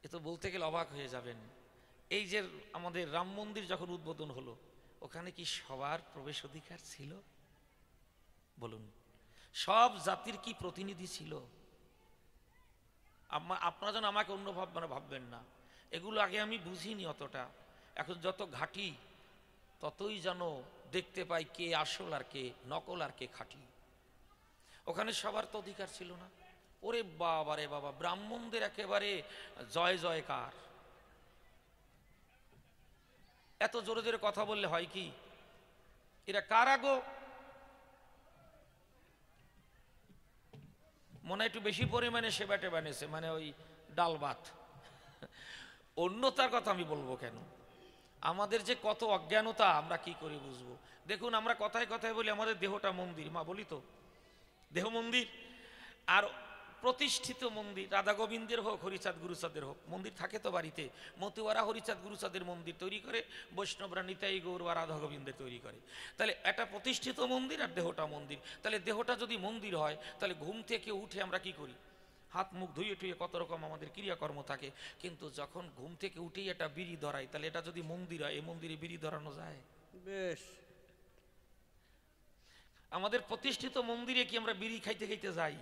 এ তো বলতে গেলে অবাক হয়ে যাবেন। এই যে আমাদের রাম মন্দির যখন উদ্বোধন হলো, ওখানে কি সবার প্রবেশ অধিকার ছিল? বলুন, সব জাতির কি প্রতিনিধি ছিল? আপনারা যেন আমাকে অন্য ভাববেন না, এগুলো আগে আমি বুঝিনি অতটা। এখন যত ঘাটি ততই যেন দেখতে পাই কে আসল আর কে নকল আর কে খাঁটি। ওখানে সবার তো অধিকার ছিল না। ওরে বাবা রে বাবা, ব্রাহ্মণদের একেবারে জয় জয়কার। এত জোরে জোরে কথা বললে হয় কি? এরা কারা গো? মনে হয় একটু বেশি পরিমাণে সেবা টেবা নেছে, মানে ওই ডাল ভাত। অন্যতার কথা আমি বলবো কেন? আমাদের যে কত অজ্ঞানতা, আমরা কি করে বুঝবো? দেখুন, আমরা কথায় কথায় বলি আমাদের দেহটা মন্দির, মা বলি তো দেহ মন্দির। আর প্রতিষ্ঠিত মন্দির, রাধা গোবিন্দের হোক, হরিচাঁদ গুরুচাঁদের হোক, মন্দির থাকে তো বাড়িতে। মতুয়ারা হরিচাঁদ গুরুচাঁদের মন্দির তৈরি করে, বৈষ্ণবরা নিতাই গৌর বা রাধা গোবিন্দের তৈরি করে। তাহলে একটা প্রতিষ্ঠিত মন্দির আর দেহটা মন্দির। তাহলে দেহটা যদি মন্দির হয়, তাহলে ঘুম থেকে উঠে আমরা কি করি? হাত মুখ ধুয়ে টুয়ে কত রকম আমাদের ক্রিয়াকর্ম থাকে। কিন্তু যখন ঘুম থেকে উঠেই একটা বিড়ি ধরাই, তাহলে এটা যদি মন্দির হয়, এই মন্দিরে বিড়ি ধরানো যায়? বেশ। আমাদের প্রতিষ্ঠিত মন্দিরে কি আমরা বিড়ি খাইতে খাইতে যাই?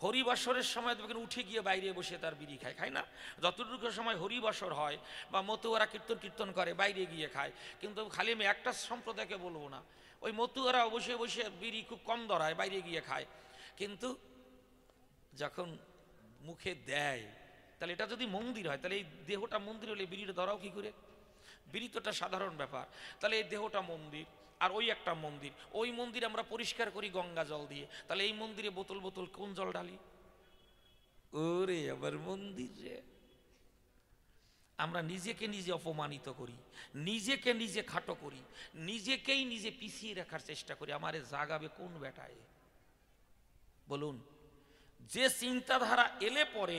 হরিবাসরের সময় দেখবেন উঠে গিয়ে বাইরে বসে তার বিড়ি খায়, খায় না? যতটুকু সময় হরিবাসর হয় বা মতুয়ারা কীর্তন করে, বাইরে গিয়ে খায়। কিন্তু খালি আমি একটা সম্প্রদায়কে বলবো না, ওই মতুয়ারা বসে বসে বিড়ি খুব কম ধরায়, বাইরে গিয়ে খায়। কিন্তু যখন মুখে দেয়, তাহলে এটা যদি মন্দির হয়, তাহলে এই দেহটা মন্দির হলে বিড়িটা ধরাও কি করে? বিড়ি তো একটা সাধারণ ব্যাপার। তাহলে এই দেহটা মন্দির, আর ওই একটা মন্দির। ওই মন্দির আমরা পরিষ্কার করি গঙ্গা জল দিয়ে, তাহলে এই মন্দিরে বোতল বোতল কোন জল ঢালি? ওরে আবার মন্দির রে! আমরা নিজেকে নিজে অপমানিত করি, নিজেকে নিজে খাটো করি, নিজেকেই নিজে পিছিয়ে রাখার চেষ্টা করি। আমারে জাগাবে কোন বেটায়? বলুন। যে চিন্তাধারা এলে পরে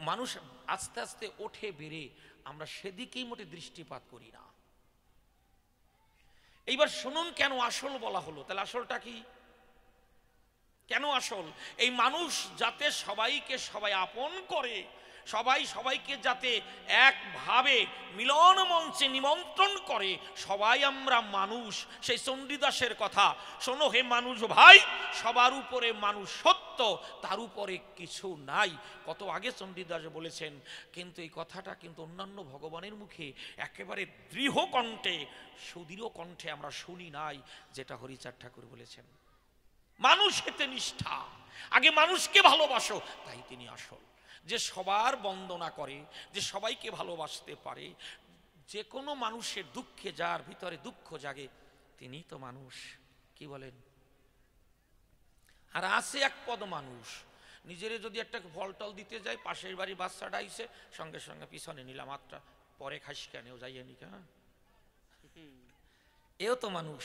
মানুষ আস্তে আস্তে ওঠে বেড়ে, আমরা সেদিকেই মোটে দৃষ্টিপাত করি না। এইবার শুনুন কেন আসল বলা হলো। তাহলে আসলটা কি? কেন আসল? এই মানুষ যাতে সবাইকে সবাই আপন করে, সবাই সবাইকে যাতে একভাবে মিলন মঞ্চে নিমন্ত্রণ করে, সবাই আমরা মানুষ। সেই চণ্ডীদাসের কথা শোনো হে মানুষ ভাই, সবার উপরে মানুষ সত্য, তার উপরে কিছু নাই। কত আগে চণ্ডীদাস বলেছেন, কিন্তু এই কথাটা কিন্তু অন্যান্য ভগবানের মুখে একেবারে দৃঢ় কণ্ঠে, সুদৃঢ় কণ্ঠে আমরা শুনি নাই, যেটা হরিচাঁদ ঠাকুর বলেছেন। মানুষ হেতে নিষ্ঠা, আগে মানুষকে ভালোবাসো, তাই তিনি আসল। যে সবার বন্দনা করে, যে সবাইকে ভালোবাসতে পারে, যে কোনো মানুষের দুঃখে যার ভিতরে দুঃখ জাগে, তিনি তো মানুষ। কি বলেন? আর আছে এক পদ মানুষ, নিজেরে যদি একটা ফল টল দিতে যায়, পাশের বাড়ি বাচ্চাটা আইছে, সঙ্গে সঙ্গে পিছনে নিলাম আটটা, পরে খাস কেন যাইয়া নিকা। এও তো মানুষ।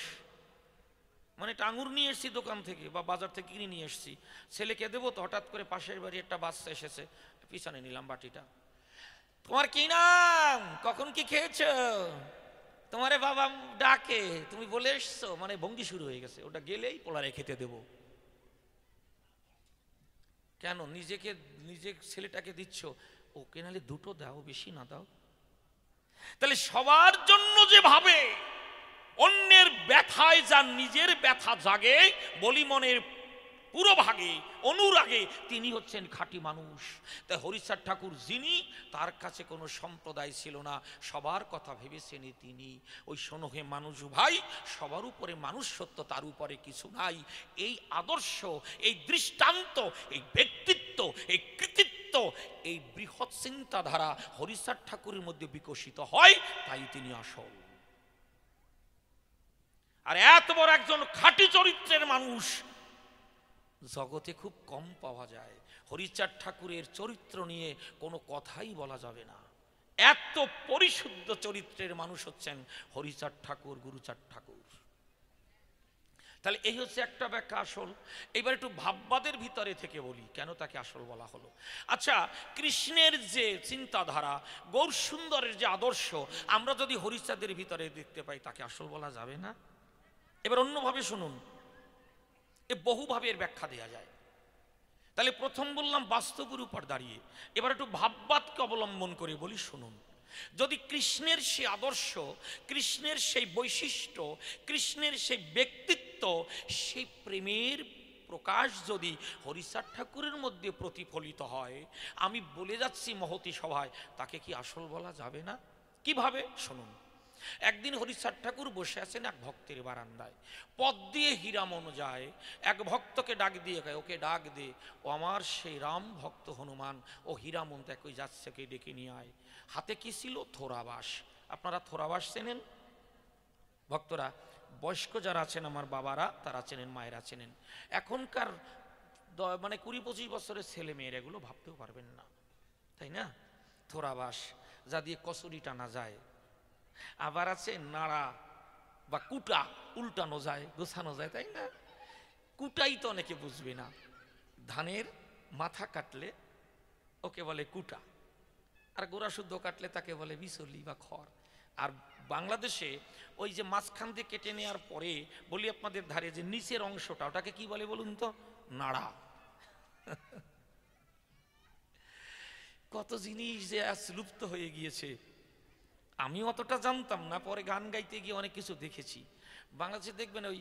মানে টাঙ্গুর নিয়ে এসছি দোকান থেকে বা বাজার থেকে কিনে নিয়ে এসছি, ছেলেকে দেবো তো, হঠাৎ করে পাশের বাড়ি একটা বাচ্চা এসেছে, পিছনে নিলাম বাটিটা। তোমার কি নাম? কখন কি খেয়েছ? তোমারে বাবা ডাকে, তুমি বলে এসছো, মানে ভঙ্গি শুরু হয়ে গেছে। ওটা গেলেই পোলারে খেতে দেব। কেন নিজেকে নিজে ছেলেটাকে দিচ্ছ? ওকে নাহলে দুটো দাও, বেশি না দাও। তাহলে সবার জন্য যে ভাবে, অন্যের ব্যথায় যার নিজের ব্যথা জাগে, বলি মনের পুরো ভাগে অনুরাগে, তিনি হচ্ছেন খাঁটি মানুষ। তাই হরিচাঁদ ঠাকুর যিনি, তার কাছে কোনো সম্প্রদায় ছিল না, সবার কথা ভেবেছেন তিনি। ওই শোনো হে মানুষ ভাই, সবার উপরে মানুষ সত্য, তার উপরে কিছু নাই। এই আদর্শ, এই দৃষ্টান্ত, এই ব্যক্তিত্ব, এই কৃতিত্ব, এই বৃহৎ চিন্তাধারা হরিচাঁদ ঠাকুরের মধ্যে বিকশিত হয়, তাই তিনি আসল। আর এত বড় একজন খাঁটি চরিত্রের মানুষ জগতে খুব কম পাওয়া যায়। হরিচাঁদ ঠাকুরের চরিত্র নিয়ে কোনো কথাই বলা যাবে না। এত পরিশুদ্ধ চরিত্রের মানুষ হচ্ছেন হরিচাঁদ ঠাকুর, গুরুচাঁদ ঠাকুর। তাহলে এই হচ্ছে একটা ব্যাখ্যা আসল। এবার একটু ভাববাদের ভিতরে থেকে বলি, কেন তাকে আসল বলা হলো। আচ্ছা, কৃষ্ণের যে চিন্তাধারা, গৌর সুন্দরের যে আদর্শ, আমরা যদি হরিচাঁদের ভিতরে দেখতে পাই, তাকে আসল বলা যাবে না? এবার অন্যভাবে শুনুন, এ বহুভাবে এর ব্যাখ্যা দেওয়া যায়। তাহলে প্রথম বললাম বাস্তবের উপর দাঁড়িয়ে, এবার একটু ভাববাদকে অবলম্বন করে বলি, শুনুন। যদি কৃষ্ণের সেই আদর্শ, কৃষ্ণের সেই বৈশিষ্ট্য, কৃষ্ণের সেই ব্যক্তিত্ব, সেই প্রেমের প্রকাশ যদি হরিচাঁদ ঠাকুরের মধ্যে প্রতিফলিত হয়, আমি বলে যাচ্ছি মহতী সভায়, তাকে কি আসল বলা যাবে না? কিভাবে? শুনুন। একদিন হরিচাঁদ ঠাকুর বসে আছেন এক ভক্তের বারান্দায়, পথ দিয়ে হীরামন যায়, এক ভক্তকে ডাক দিয়ে কয়, ওকে ডাক দে, ও আমার সেই রাম ভক্ত হনুমান, ও হীরামন তাকে ওই যাচ্ছে, কে ডেকে নিয়ে আয়। হাতে কি ছিল? থোরাবাস। আপনারা থোরাবাস চেনেন ভক্তরা? বয়স্ক যারা আছেন আমার বাবারা তারা চেনেন, মায়েরা চেনেন। এখনকার মানে 20-25 বছরের ছেলে মেয়েরা এগুলো ভাবতেও পারবেন না, তাই না? থোরাবাস, যা দিয়ে কচুরি টানা যায়। আবার আছে নাড়া বা কুটা, উল্টানো যায়, গোছানো যায়, তাই না? কুটাই তো অনেকে বুঝবে না। ধানের মাথা কাটলে ওকে বলে কুটা, আর গোড়া শুদ্ধ কাটলে তাকে বলে বিচলি বা খড়। আর বাংলাদেশে ওই যে মাঝখান দিয়ে কেটে নেওয়ার পরে বলি আপনাদের ধারে যে নিচের অংশটা, ওটাকে কি বলে বলুন তো? নাড়া। কত জিনিস যে আজ লুপ্ত হয়ে গিয়েছে, আমি অতটা জানতাম না, পরে গান গাইতে গিয়ে অনেক কিছু দেখেছি। বাংলাদেশে দেখবেন ওই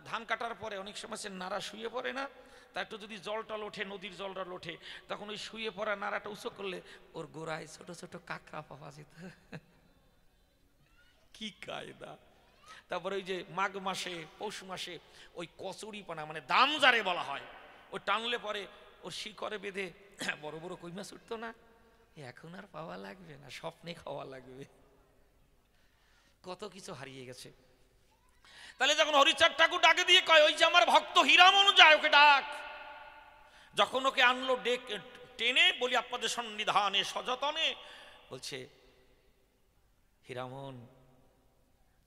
ধান কাটার পরে অনেক সময় সে নাড়া শুয়ে পড়ে না, তা একটু যদি জলটা ওঠে, নদীর জলটা ওঠে, তখন ওই শুয়ে পড়া নাড়াটা উঁচু করলে ওর গোড়ায় ছোট ছোট কাঁকড়া পাওয়া যেত। কি কায়দা! তারপরে ওই যে মাঘ মাসে, পৌষ মাসে ওই কচুরি পানা, মানে দাম যারে বলা হয়, ও টানলে পরে ওর শিকড়ে বেঁধে বড় বড় কই মাছ উঠতো না, এখন আর পাওয়া লাগবে না, স্বপ্নে খাওয়া লাগবে। কত কিছু হারিয়ে গেছে। তাহলে যখন হরিচাঁদ ঠাকুর ডাকে দিয়ে কয়, ওই যে আমার ভক্ত হীরামন যায়, ওকে ডাক। যখন ওকে আনলো টেনে, বলি আপনাদের সন্নিধানে সযতনে, বলছে, হীরামন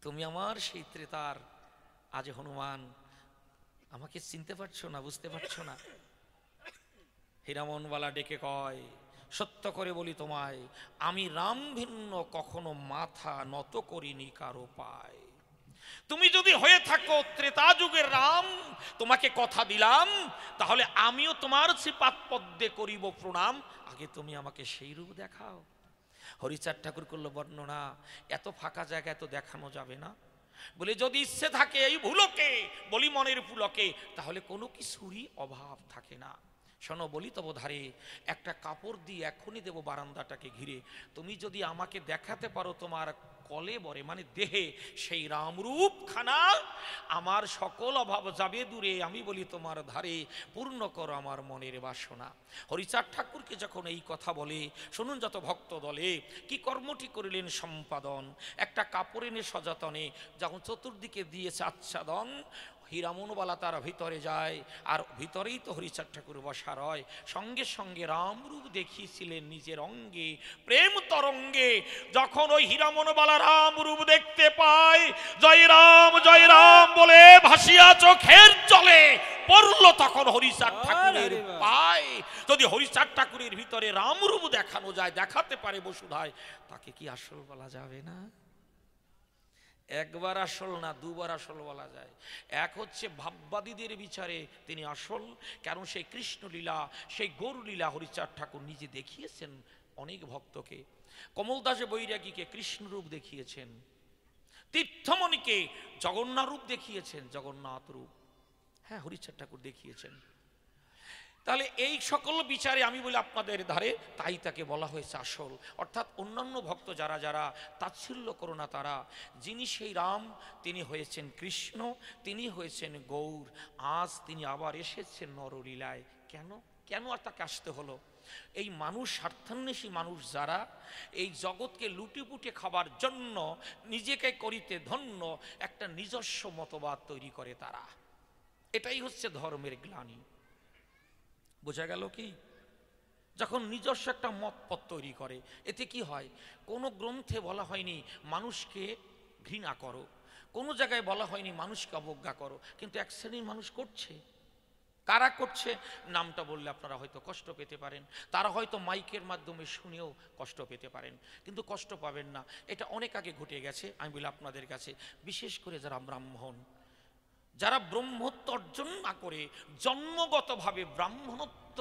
তুমি আমার সেই ত্রেতার আজ হনুমান, আমাকে চিনতে পারছো না, বুঝতে পারছো না? হীরামনওয়ালা ডেকে কয়, সত্য করে বলি তোমায়, আমি রাম ভিন্ন কখনো মাথা নত করিনি কারো পায়। তুমি যদি হয়ে থাকো ত্রেতা যুগের রাম, তোমাকে কথা দিলাম, তাহলে আমিও তোমার শ্রীপাদ পদ্মে করিব প্রণাম, আগে তুমি আমাকে সেই রূপ দেখাও। হরিচাঁদ ঠাকুর করলো বর্ণনা, এত ফাঁকা জায়গায় তো দেখানো যাবে না। বলে, যদি ইচ্ছে থাকে এই ভুলকে, বলি মনের পুলকে, তাহলে কোনো কিছুরই অভাব থাকে না। শোনো, বলি তব ধারে একটা কাপড় দিয়ে এখনই দেবো বারান্দাটাকে ঘিরে, তুমি যদি আমাকে দেখাতে পারো তোমার কলে বরে, মানে দেহে, সেই রামরূপ খানা, আমার সকল অভাব যাবে দূরে, আমি বলি তোমার ধারে, পূর্ণ করো আমার মনের বাসনা। হরিচাঁদ ঠাকুরকে যখন এই কথা বলে, শুনুন যত ভক্ত দলে কি কর্মটি করিলেন সম্পাদন। একটা কাপড় এনে সযতনে যখন চতুর্দিকে দিয়েছে আচ্ছাদন, হীরামনওয়ালা তার ভিতরে যায়, আর ভিতরেই তো হরিচাঁদ ঠাকুর বসা রয়। সঙ্গে সঙ্গে রামরূপ দেখিয়েছিলেন নিজের অঙ্গে, প্রেম তরঙ্গে। যখন ওই হীরামনওয়ালা রামরূপ দেখতে পায়, জয় রাম বলে ভাসিয়া চোখের জলে পড়ল তখন হরিচাঁদ ঠাকুরের পায়। যদি হরিচাঁদ ঠাকুরের ভিতরে রামরূপ দেখানো যায়, দেখাতে পারে বসুধায়, তাকে কি আসল বলা যাবে না? একবার আসল না, দুবার আসল বলা যায়। এক হচ্ছে ভাববাদীদের বিচারে তিনি আসল, কারণ সেই কৃষ্ণলীলা, সেই গৌরলীলা হরিচাঁদ ঠাকুর নিজে দেখিয়েছেন অনেক ভক্তকে। কমলদাসে বৈরাগীকে কৃষ্ণরূপ দেখিয়েছেন, তীর্থমণিকে জগন্নাথ রূপ দেখিয়েছেন, জগন্নাথ রূপ, হ্যাঁ হরিচাঁদ ঠাকুর দেখিয়েছেন। তাহলে এই সকল বিচারে আমি বলি আপনাদের ধারে, তাই তাকে বলা হয়েছে আসল। অর্থাৎ অন্যান্য ভক্ত যারা যারা তাচ্ছিল্য করো না তারা, যিনি সেই রাম, তিনি হয়েছেন কৃষ্ণ, তিনি হয়েছেন গৌর, আজ তিনি আবার এসেছেন নরলীলায়। কেন কেন আর তাকে আসতে হলো? এই মানুষ, স্বার্থান্বেষী মানুষ যারা এই জগৎকে লুটিপুটে খাবার জন্য নিজেকে করিতে ধন্য একটা নিজস্ব মতবাদ তৈরি করে তারা, এটাই হচ্ছে ধর্মের গ্লানি। বোঝা গেল কি? যখন নিজস্ব একটা মতপথ তৈরি করে, এতে কি হয়? কোনো গ্রন্থে বলা হয়নি মানুষকে ঘৃণা করো, কোনো জায়গায় বলা হয়নি মানুষকে অবজ্ঞা করো, কিন্তু এক শ্রেণীর মানুষ করছে। কারা করছে? নামটা বললে আপনারা হয়তো কষ্ট পেতে পারেন, তারা হয়তো মাইকের মাধ্যমে শুনেও কষ্ট পেতে পারেন, কিন্তু কষ্ট পাবেন না, এটা অনেক আগে ঘটে গেছে। আমি বলি আপনাদের কাছে, বিশেষ করে যারা ব্রাহ্মণ, যারা ব্রহ্মত্ব অর্জন না করে জন্মগতভাবে ব্রাহ্মণত্ব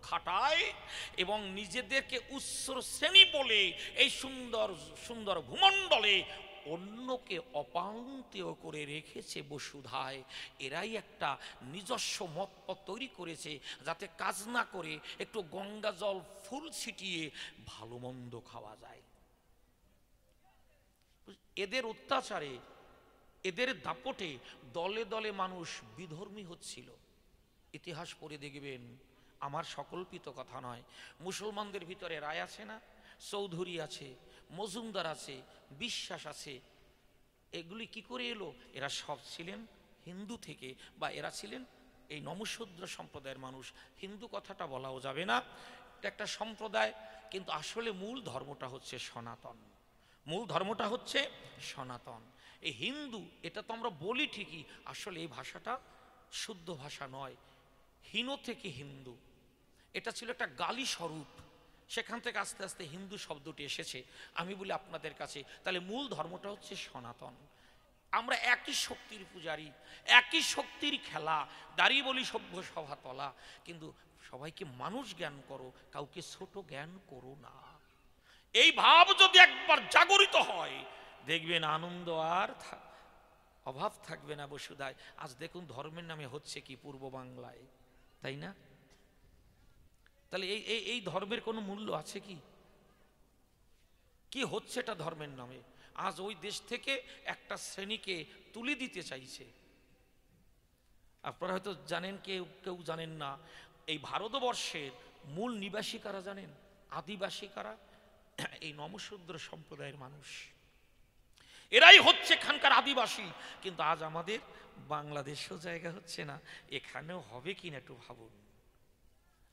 খাটায় এবং নিজেদেরকে উচ্চ শ্রেণী বলে এই সুন্দর সুন্দর ভূমণ্ডলে অন্যকে অপান্তেয় করে রেখেছে বসুধায়, এরাই একটা নিজস্ব মতপথ তৈরি করেছে, যাতে কাজ না করে একটু গঙ্গা জল ফুল ছিটিয়ে ভালো মন্দ খাওয়া যায়। এদের অত্যাচারে, এদের দাপটে দলে দলে মানুষ বিধর্মী হচ্ছিল। ইতিহাস পড়ে দেখবেন, আমার সকল্পিত কথা নয়, মুসলমানদের ভিতরে রায় আছে না, চৌধুরী আছে, মজুমদার আছে, বিশ্বাস আছে, এগুলি কি করে এলো? এরা সব ছিলেন হিন্দু থেকে, বা এরা ছিলেন এই নমশূদ্র সম্প্রদায়ের মানুষ। হিন্দু কথাটা বলাও যাবে না, এটা একটা সম্প্রদায়, কিন্তু আসলে মূল ধর্মটা হচ্ছে সনাতন। মূল ধর্মটা হচ্ছে সনাতন। এই হিন্দু এটা তো আমরা বলি ঠিকই, আসলে এই ভাষাটা শুদ্ধ ভাষা নয়। হীন থেকে হিন্দু, এটা ছিল একটা গালি স্বরূপ, সেখান থেকে আস্তে আস্তে হিন্দু শব্দটি এসেছে। আমি বলি আপনাদের কাছে, তাহলে মূল ধর্মটা হচ্ছে সনাতন। আমরা একই শক্তির পূজারী, একই শক্তির খেলা, দাঁড়িয়ে বলি সভ্য সভা তলা, কিন্তু সবাইকে মানুষ জ্ঞান করো, কাউকে ছোট জ্ঞান করো না। এই ভাব যদি একবার জাগরিত হয়, দেখবেন আনন্দ আর অভাব থাকবে না বসুধায়। আজ দেখুন ধর্মের নামে হচ্ছে কি পূর্ব বাংলায়, তাই না? তাহলে এই ধর্মের কোনো মূল্য আছে কি? কি হচ্ছে এটা ধর্মের নামে? আজ ওই দেশ থেকে একটা শ্রেণীকে তুলে দিতে চাইছে। আপনারা হয়তো জানেন, কেউ কেউ জানেন না, এই ভারতবর্ষের মূল নিবাসী কারা জানেন? আদিবাসী কারা? এই নমশূদ্র সম্প্রদায়ের মানুষ, এরাই হচ্ছে এখানকার আদিবাসী। কিন্তু আজ আমাদের বাংলাদেশেও জায়গা হচ্ছে না, এখানেও হবে কিনা একটু ভাবুন।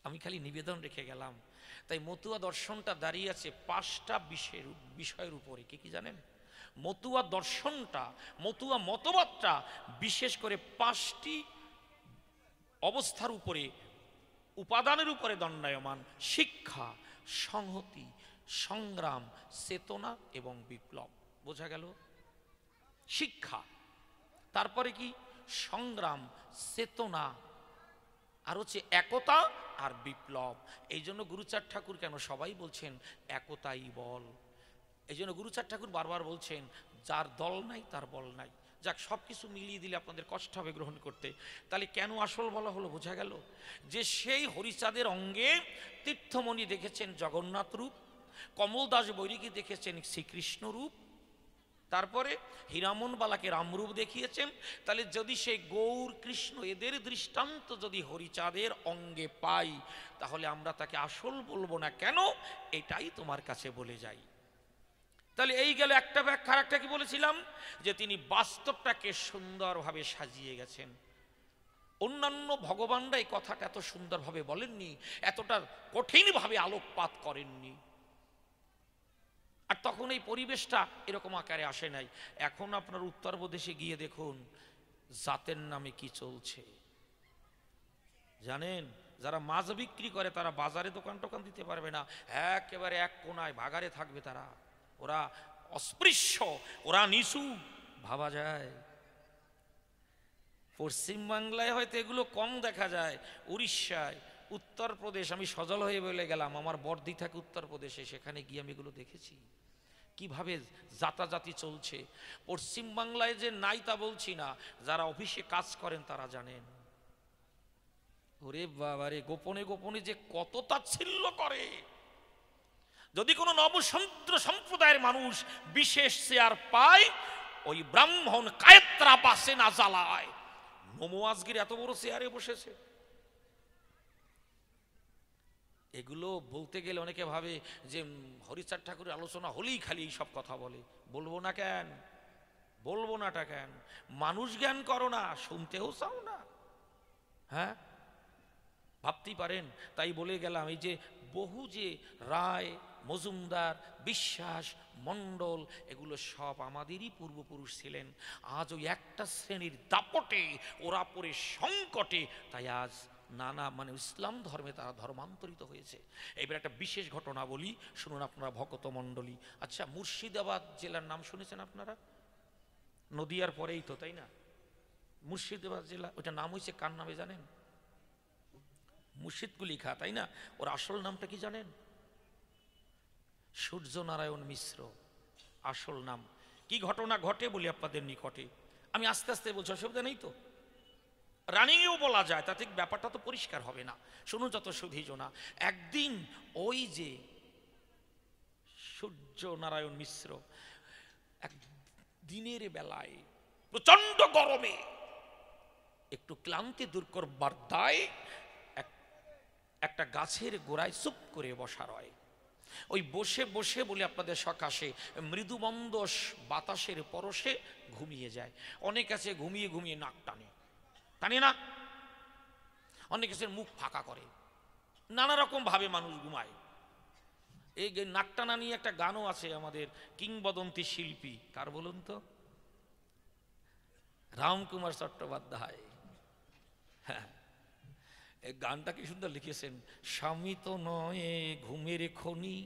আমি খালি নিবেদন রেখে গেলাম। তাই মতুয়া দর্শনটা দাঁড়িয়ে আছে 5টা বিষয়ের উপরে। কি কি জানেন? মতুয়া দর্শনটা, মতুয়া মতবাদটা বিশেষ করে 5টি অবস্থার উপরে, উপাদানের উপরে দণ্ডায়মান: শিক্ষা, সংহতি, সংগ্রাম, চেতনা এবং বিপ্লব। বোঝা গেল? শিক্ষা, তারপরে কি? সংগ্রাম, চেতনা, আর হচ্ছে একতা আর বিপ্লব। এই জন্য গুরুচাঁদ ঠাকুর কেন সবাই বলছেন একতাই বল। এই জন্য গুরুচাঁদ ঠাকুর বারবার বলছেন, যার দল নাই তার বল নাই। যাক, সব কিছু মিলিয়ে দিলে আপনাদের কষ্ট হবে গ্রহণ করতে। তাহলে কেন আসল বলা হলো? বোঝা গেল যে সেই হরিচাঁদের অঙ্গে তীর্থমণি দেখেছেন জগন্নাথ রূপ, কমলদাস বৈরাগী দেখেছেন শ্রীকৃষ্ণ রূপ, তারপরে হীরামন বালাকে রামরূপ দেখিয়েছেন। তাহলে যদি সেই গৌর কৃষ্ণ এদের দৃষ্টান্ত যদি হরিচাঁদের অঙ্গে পাই, তাহলে আমরা তাকে আসল বলবো না কেন? এটাই তোমার কাছে বলে যাই। তাহলে এই গেল একটা ব্যাখ্যা। একটা কি বলেছিলাম? যে তিনি বাস্তবটাকে সুন্দরভাবে সাজিয়ে গেছেন। অন্যান্য ভগবানরা এই কথাটা এত সুন্দরভাবে বলেননি, এতটা কঠিনভাবে আলোকপাত করেননি। আর তখন এই পরিবেশটা এরকম আকারে আসে নাই। এখন আপনার উত্তরপ্রদেশে গিয়ে দেখুন জাতের নামে কি চলছে জানেন? যারা মাছ বিক্রি করে তারা বাজারে দোকান টোকান দিতে পারবে না, একেবারে এক কোনায় ভাগারে থাকবে তারা। ওরা অস্পৃশ্য, ওরা নিচু, ভাবা যায়। পশ্চিমবাংলায় হয়তো এগুলো কম দেখা যায়, উড়িষ্যায়, উত্তরপ্রদেশ। আমি সজল হয়ে বলে গেলাম, আমার বর্দি থাকে উত্তরপ্রদেশে, সেখানে গিয়ে আমি এগুলো দেখেছি কিভাবে জাতাজাতি চলছে। পশ্চিমবাংলায় যে নাই তা বলছি না, যারা অফিসে কাজ করেন তারা জানেন। ওরে বাবারে, গোপনে গোপনে যে কত তাচ্ছিল্য করে। যদি কোনো নবসন্ত্র সম্প্রদায়ের মানুষ বিশেষ চেয়ার পায়, ওই ব্রাহ্মণ কায়েতরা পাশে না জ্বালায়। নমো আজগির এত বড় চেয়ারে বসেছে। এগুলো বলতে গেলে অনেকে ভাবে যে হরিচাঁদ ঠাকুরের আলোচনা হলেই খালি এই সব কথা বলে। বলবো না কেন? বলবো নাটা কেন? মানুষ জ্ঞান করো না, শুনতেও চাও না? হ্যাঁ, ভাবতেই পারেন। তাই বলে গেলাম, এই যে বহু যে রায়, মজুমদার, বিশ্বাস, মণ্ডল, এগুলো সব আমাদেরই পূর্বপুরুষ ছিলেন। আজ ওই একটা শ্রেণীর দাপটে, ওরা পরে সংকটে, তাই আজ নানা ইসলাম ধর্মে তারা ধর্মান্তরিত হয়েছে। এবার একটা বিশেষ ঘটনা বলি, শুনুন আপনারা ভকত মণ্ডলী। আচ্ছা, মুর্শিদাবাদ জেলার নাম শুনেছেন আপনারা? নদিয়ার পরেই তো, তাই না? মুর্শিদাবাদ জেলা, ওটা নাম হয়েছে কার নামে জানেন? মুর্শিদ কুলি খা, তাই না? ওর আসল নামটা কি জানেন? সূর্যনারায়ণ মিশ্র আসল নাম। কি ঘটনা ঘটে বলি আপনাদের নিকটে, আমি আস্তে আস্তে বলছি, অসুবিধা নেই তো? রানিংয়েও বলা যায়, তাতে ব্যাপারটা তো পরিষ্কার হবে না। শুনুন যত সুধীজন। একদিন ওই যে সূর্যনারায়ণ মিশ্র এক দিনের বেলায় প্রচন্ড গরমে একটু ক্লান্তি দূর করবার দায় একটা গাছের গোড়ায় চুপ করে বসা রয়। ওই বসে বসে বলে আপনাদের সকাশে মৃদুমন্দ বাতাসের পরশে ঘুমিয়ে যায়। অনেক আছে ঘুমিয়ে ঘুমিয়ে নাক টানে, টানে না? অনেক আছে মুখ ফাঁকা করে, নানা রকম ভাবে মানুষ ঘুমায়। এই নাক টানা নিয়ে একটা গানও আছে আমাদের কিংবদন্তি শিল্পী, কার বলুন তো? রামকুমার চট্টোপাধ্যায়। হ্যাঁ, এই গানটা কি সুন্দর লিখেছেন। স্বামী তো নয় ঘুমের খনি,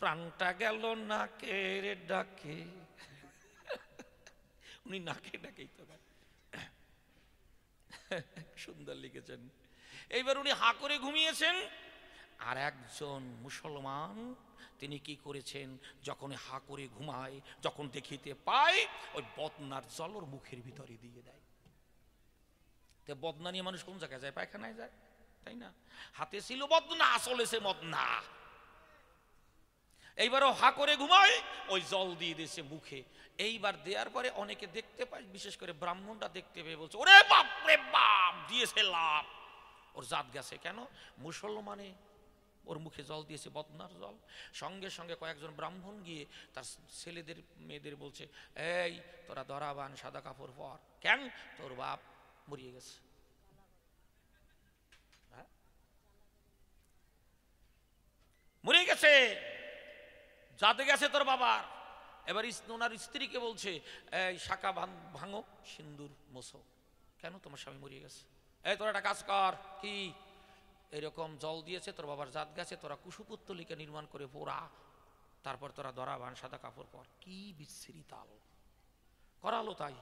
প্রাণটা গেল নাকের ডাকে। উনি নাকে ডাকেই তো সুন্দর লিখেছেন। এইবার উনি হা করে ঘুমিয়েছেন, আর একজন মুসলমান তিনি কি করেছেন, যখন হা করে ঘুমায়, যখন দেখিতে পায়, ওই বদনার জল ওর মুখের ভিতরে দিয়ে দেয়। তো বদনা নিয়ে মানুষ কোন জায়গায় যায়? পায়খানায় যায়, তাই না? হাতে ছিল বদনা, আসলে সে মদনা। এইবারও হা করে ঘুমায়, ওই জল দিয়ে দিয়েছে মুখে। এইবার দেওয়ার পরে অনেকে দেখতে পায়, বিশেষ করে ব্রাহ্মণরা দেখতে পেয়ে বলছে, ওরে বাপ রে বাপ, দিয়েছে লাভ, ওর জাত গেছে। কেন? মুসলমানে ওর মুখে জল দিয়েছে, বদনার জল। সঙ্গে সঙ্গে কয়েকজন ব্রাহ্মণ গিয়ে তার ছেলেদের মেয়েদের বলছে, এই তোরা দরাবান সাদা কাপড় পর। কেন? তোর বাপ মরিয়ে গেছে। মরে গেছে, যাতে গেছে তোর বাবার। এবার ওনার স্ত্রীকে বলছে, এই শাখা ভাঙো, সিন্দুর মোছো। কেন? তোমার স্বামী মরিয়ে গেছে। এই তোরা একটা কাজ কর, কি এরকম জল দিয়েছে, তোর বাবার জাত গেছে, তোরা কুশপুত্তলিকা নির্মাণ করে পোড়া, তারপর তোরা দরাবান সাদা কাপড় পর। কি বিশ্রী তাল করালো তাই।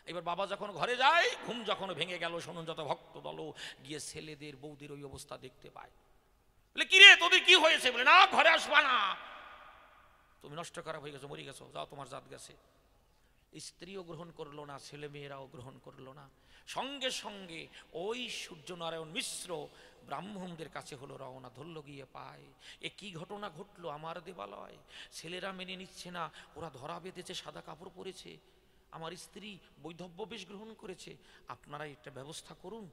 এবার বাবা যখন ঘরে যায়, ঘুম যখন ভেঙে গেল, শুনুন যত ভক্ত দল গিয়ে ছেলেদের বৌদির ওই অবস্থা দেখতে পায়। বলে, কিরে তোদের কি হয়েছে? বলে, না ঘরে আসবা না, তুমি নষ্ট করা হয়ে গেছো, মরে গেছো, যাও তোমার জাত গেছে। স্ত্রীও গ্রহণ করলো না, ছেলে মেয়েরাও গ্রহণ করলো না। সঙ্গে সঙ্গে ওই সূর্যনারায়ণ মিশ্র ব্রাহ্মণদের কাছে হলো রওনা, ধরল গিয়ে পায়। এ কি ঘটনা ঘটলো আমার দেবালয়? ছেলেরা মেনে নিচ্ছে না, ওরা ধরা বেঁধেছে, সাদা কাপড় পরেছে, আমার স্ত্রী বৈধব্য বেশ গ্রহণ করেছে, আপনারা একটা ব্যবস্থা করুন।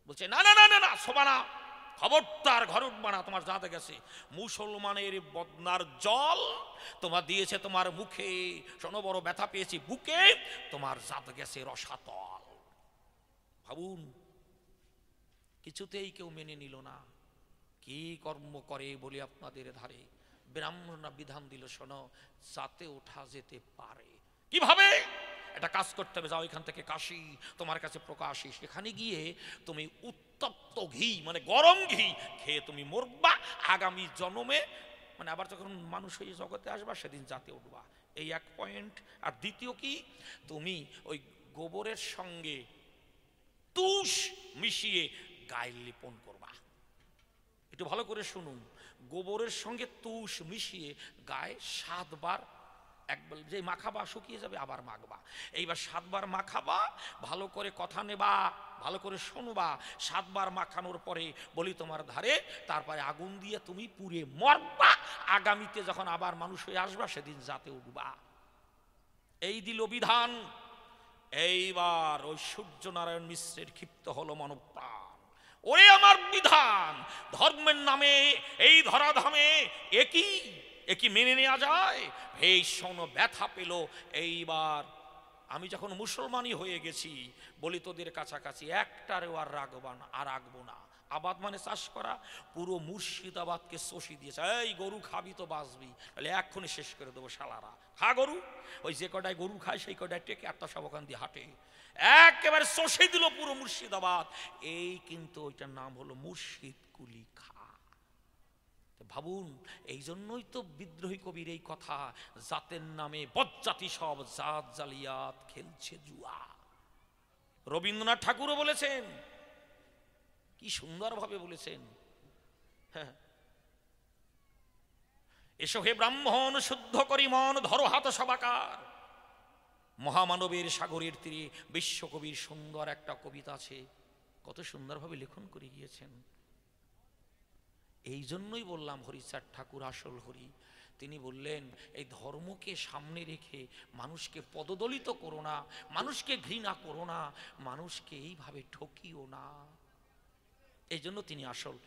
বলছে, না না না না না, শোভা না, খবরদার ঘর উঠবা না, তোমার জাতে গেছে। মুসলমানের বদনার জল তোমার দিয়েছে তোমার মুখে, শোনো বড় ব্যথা পেয়েছি বুকে, তোমার জাত গেছে রসাতল। ভাবুন, কিছুতেই কেউ মেনে নিল না। কি কর্ম করে বলে আপনাদের ধারে ব্রাহ্মণরা বিধান দিল, শোনো জাতে ওঠা যেতে পারে। কিভাবে? একটা কাজ করতে হবে, যাও এখান থেকে কাশী, তোমার কাছে প্রকাশী, সেখানে গিয়ে তুমি উত্তপ্ত ঘি মানে গরম ঘি খেয়ে তুমি মরবা, আগামী জন্মে মানে আবার যখন মানুষ হয়ে জগতে আসবা সেদিন জাতে উঠবা। এই এক পয়েন্ট। আর দ্বিতীয় কি, তুমি ওই গোবরের সঙ্গে তুষ মিশিয়ে গায়ে লেপন করবা। একটু ভালো করে শুনুন, গোবরের সঙ্গে তুষ মিশিয়ে গায়ে 7 বার, একবার যে মাখাবা শুকিয়ে যাবে, আবার মাখবা। এইবার 7 বার মাখাবা, ভালো করে কথা নেবা, ভালো করে শুনবা। 7 বার মাখানোর পরে বলি তোমার ধারে, তারপরে আগুন দিয়ে তুমি পুড়ে মরবা, আগামীতে যখন আবার মানুষ হয়ে আসবা সেদিন জাতে উঠবা। এই দিল বিধান। এইবার ওই সূর্যনারায়ণ মিশ্রের ক্ষিপ্ত হলো মনপ্রাণ। ওরে আমার বিধান, ধর্মের নামে এই ধরাধামে একই মেনে নেওয়া যায়? ভীষণ ব্যথা পেল। এইবার আমি যখন মুসলমানই হয়ে গেছি, বলি তোদের কাছাকাছি একটারেও আর রাখবো না। আবাদ মানে চাষ করা, পুরো মুর্শিদাবাদকে শোষি দিয়েছে। এই গরু খাবি তো বাঁচবি, তাহলে এক্ষুনি শেষ করে দেবো শালারা, খা গরু। ওই যে কটায় গরু খায় সেই কটায় টেকে আত্মসবকান দিয়ে হাঁটে, একেবারে শোষে দিল পুরো মুর্শিদাবাদ। এই কিন্তু ওইটার নাম হলো মুর্শিদ কুলি খা। ভাবুন, এই জন্যই তো বিদ্রোহী কবির এই কথা, জাতের নামে বজ্জাতি সব জাত জালিয়াত খেলছে জুয়া। রবীন্দ্রনাথ ঠাকুরও বলেছেন, কি সুন্দরভাবে বলেছেন। হ্যাঁ, এসো হে ব্রাহ্মণ শুদ্ধ করি মন, ধরো হাত সবাকার। মহামানবের সাগরের তীরে বিশ্বকবির সুন্দর একটা কবিতা আছে, কত সুন্দরভাবে লেখন করে গিয়েছেন। এই জন্যই বললাম হরিচাঁদ ঠাকুর আসল হরি। তিনি বললেন এই ধর্মকে সামনে রেখে মানুষকে পদদলিত করো না, মানুষকে ঘৃণা করো না, মানুষকে এইভাবে ঠকিও না। এই জন্য তিনি আসল।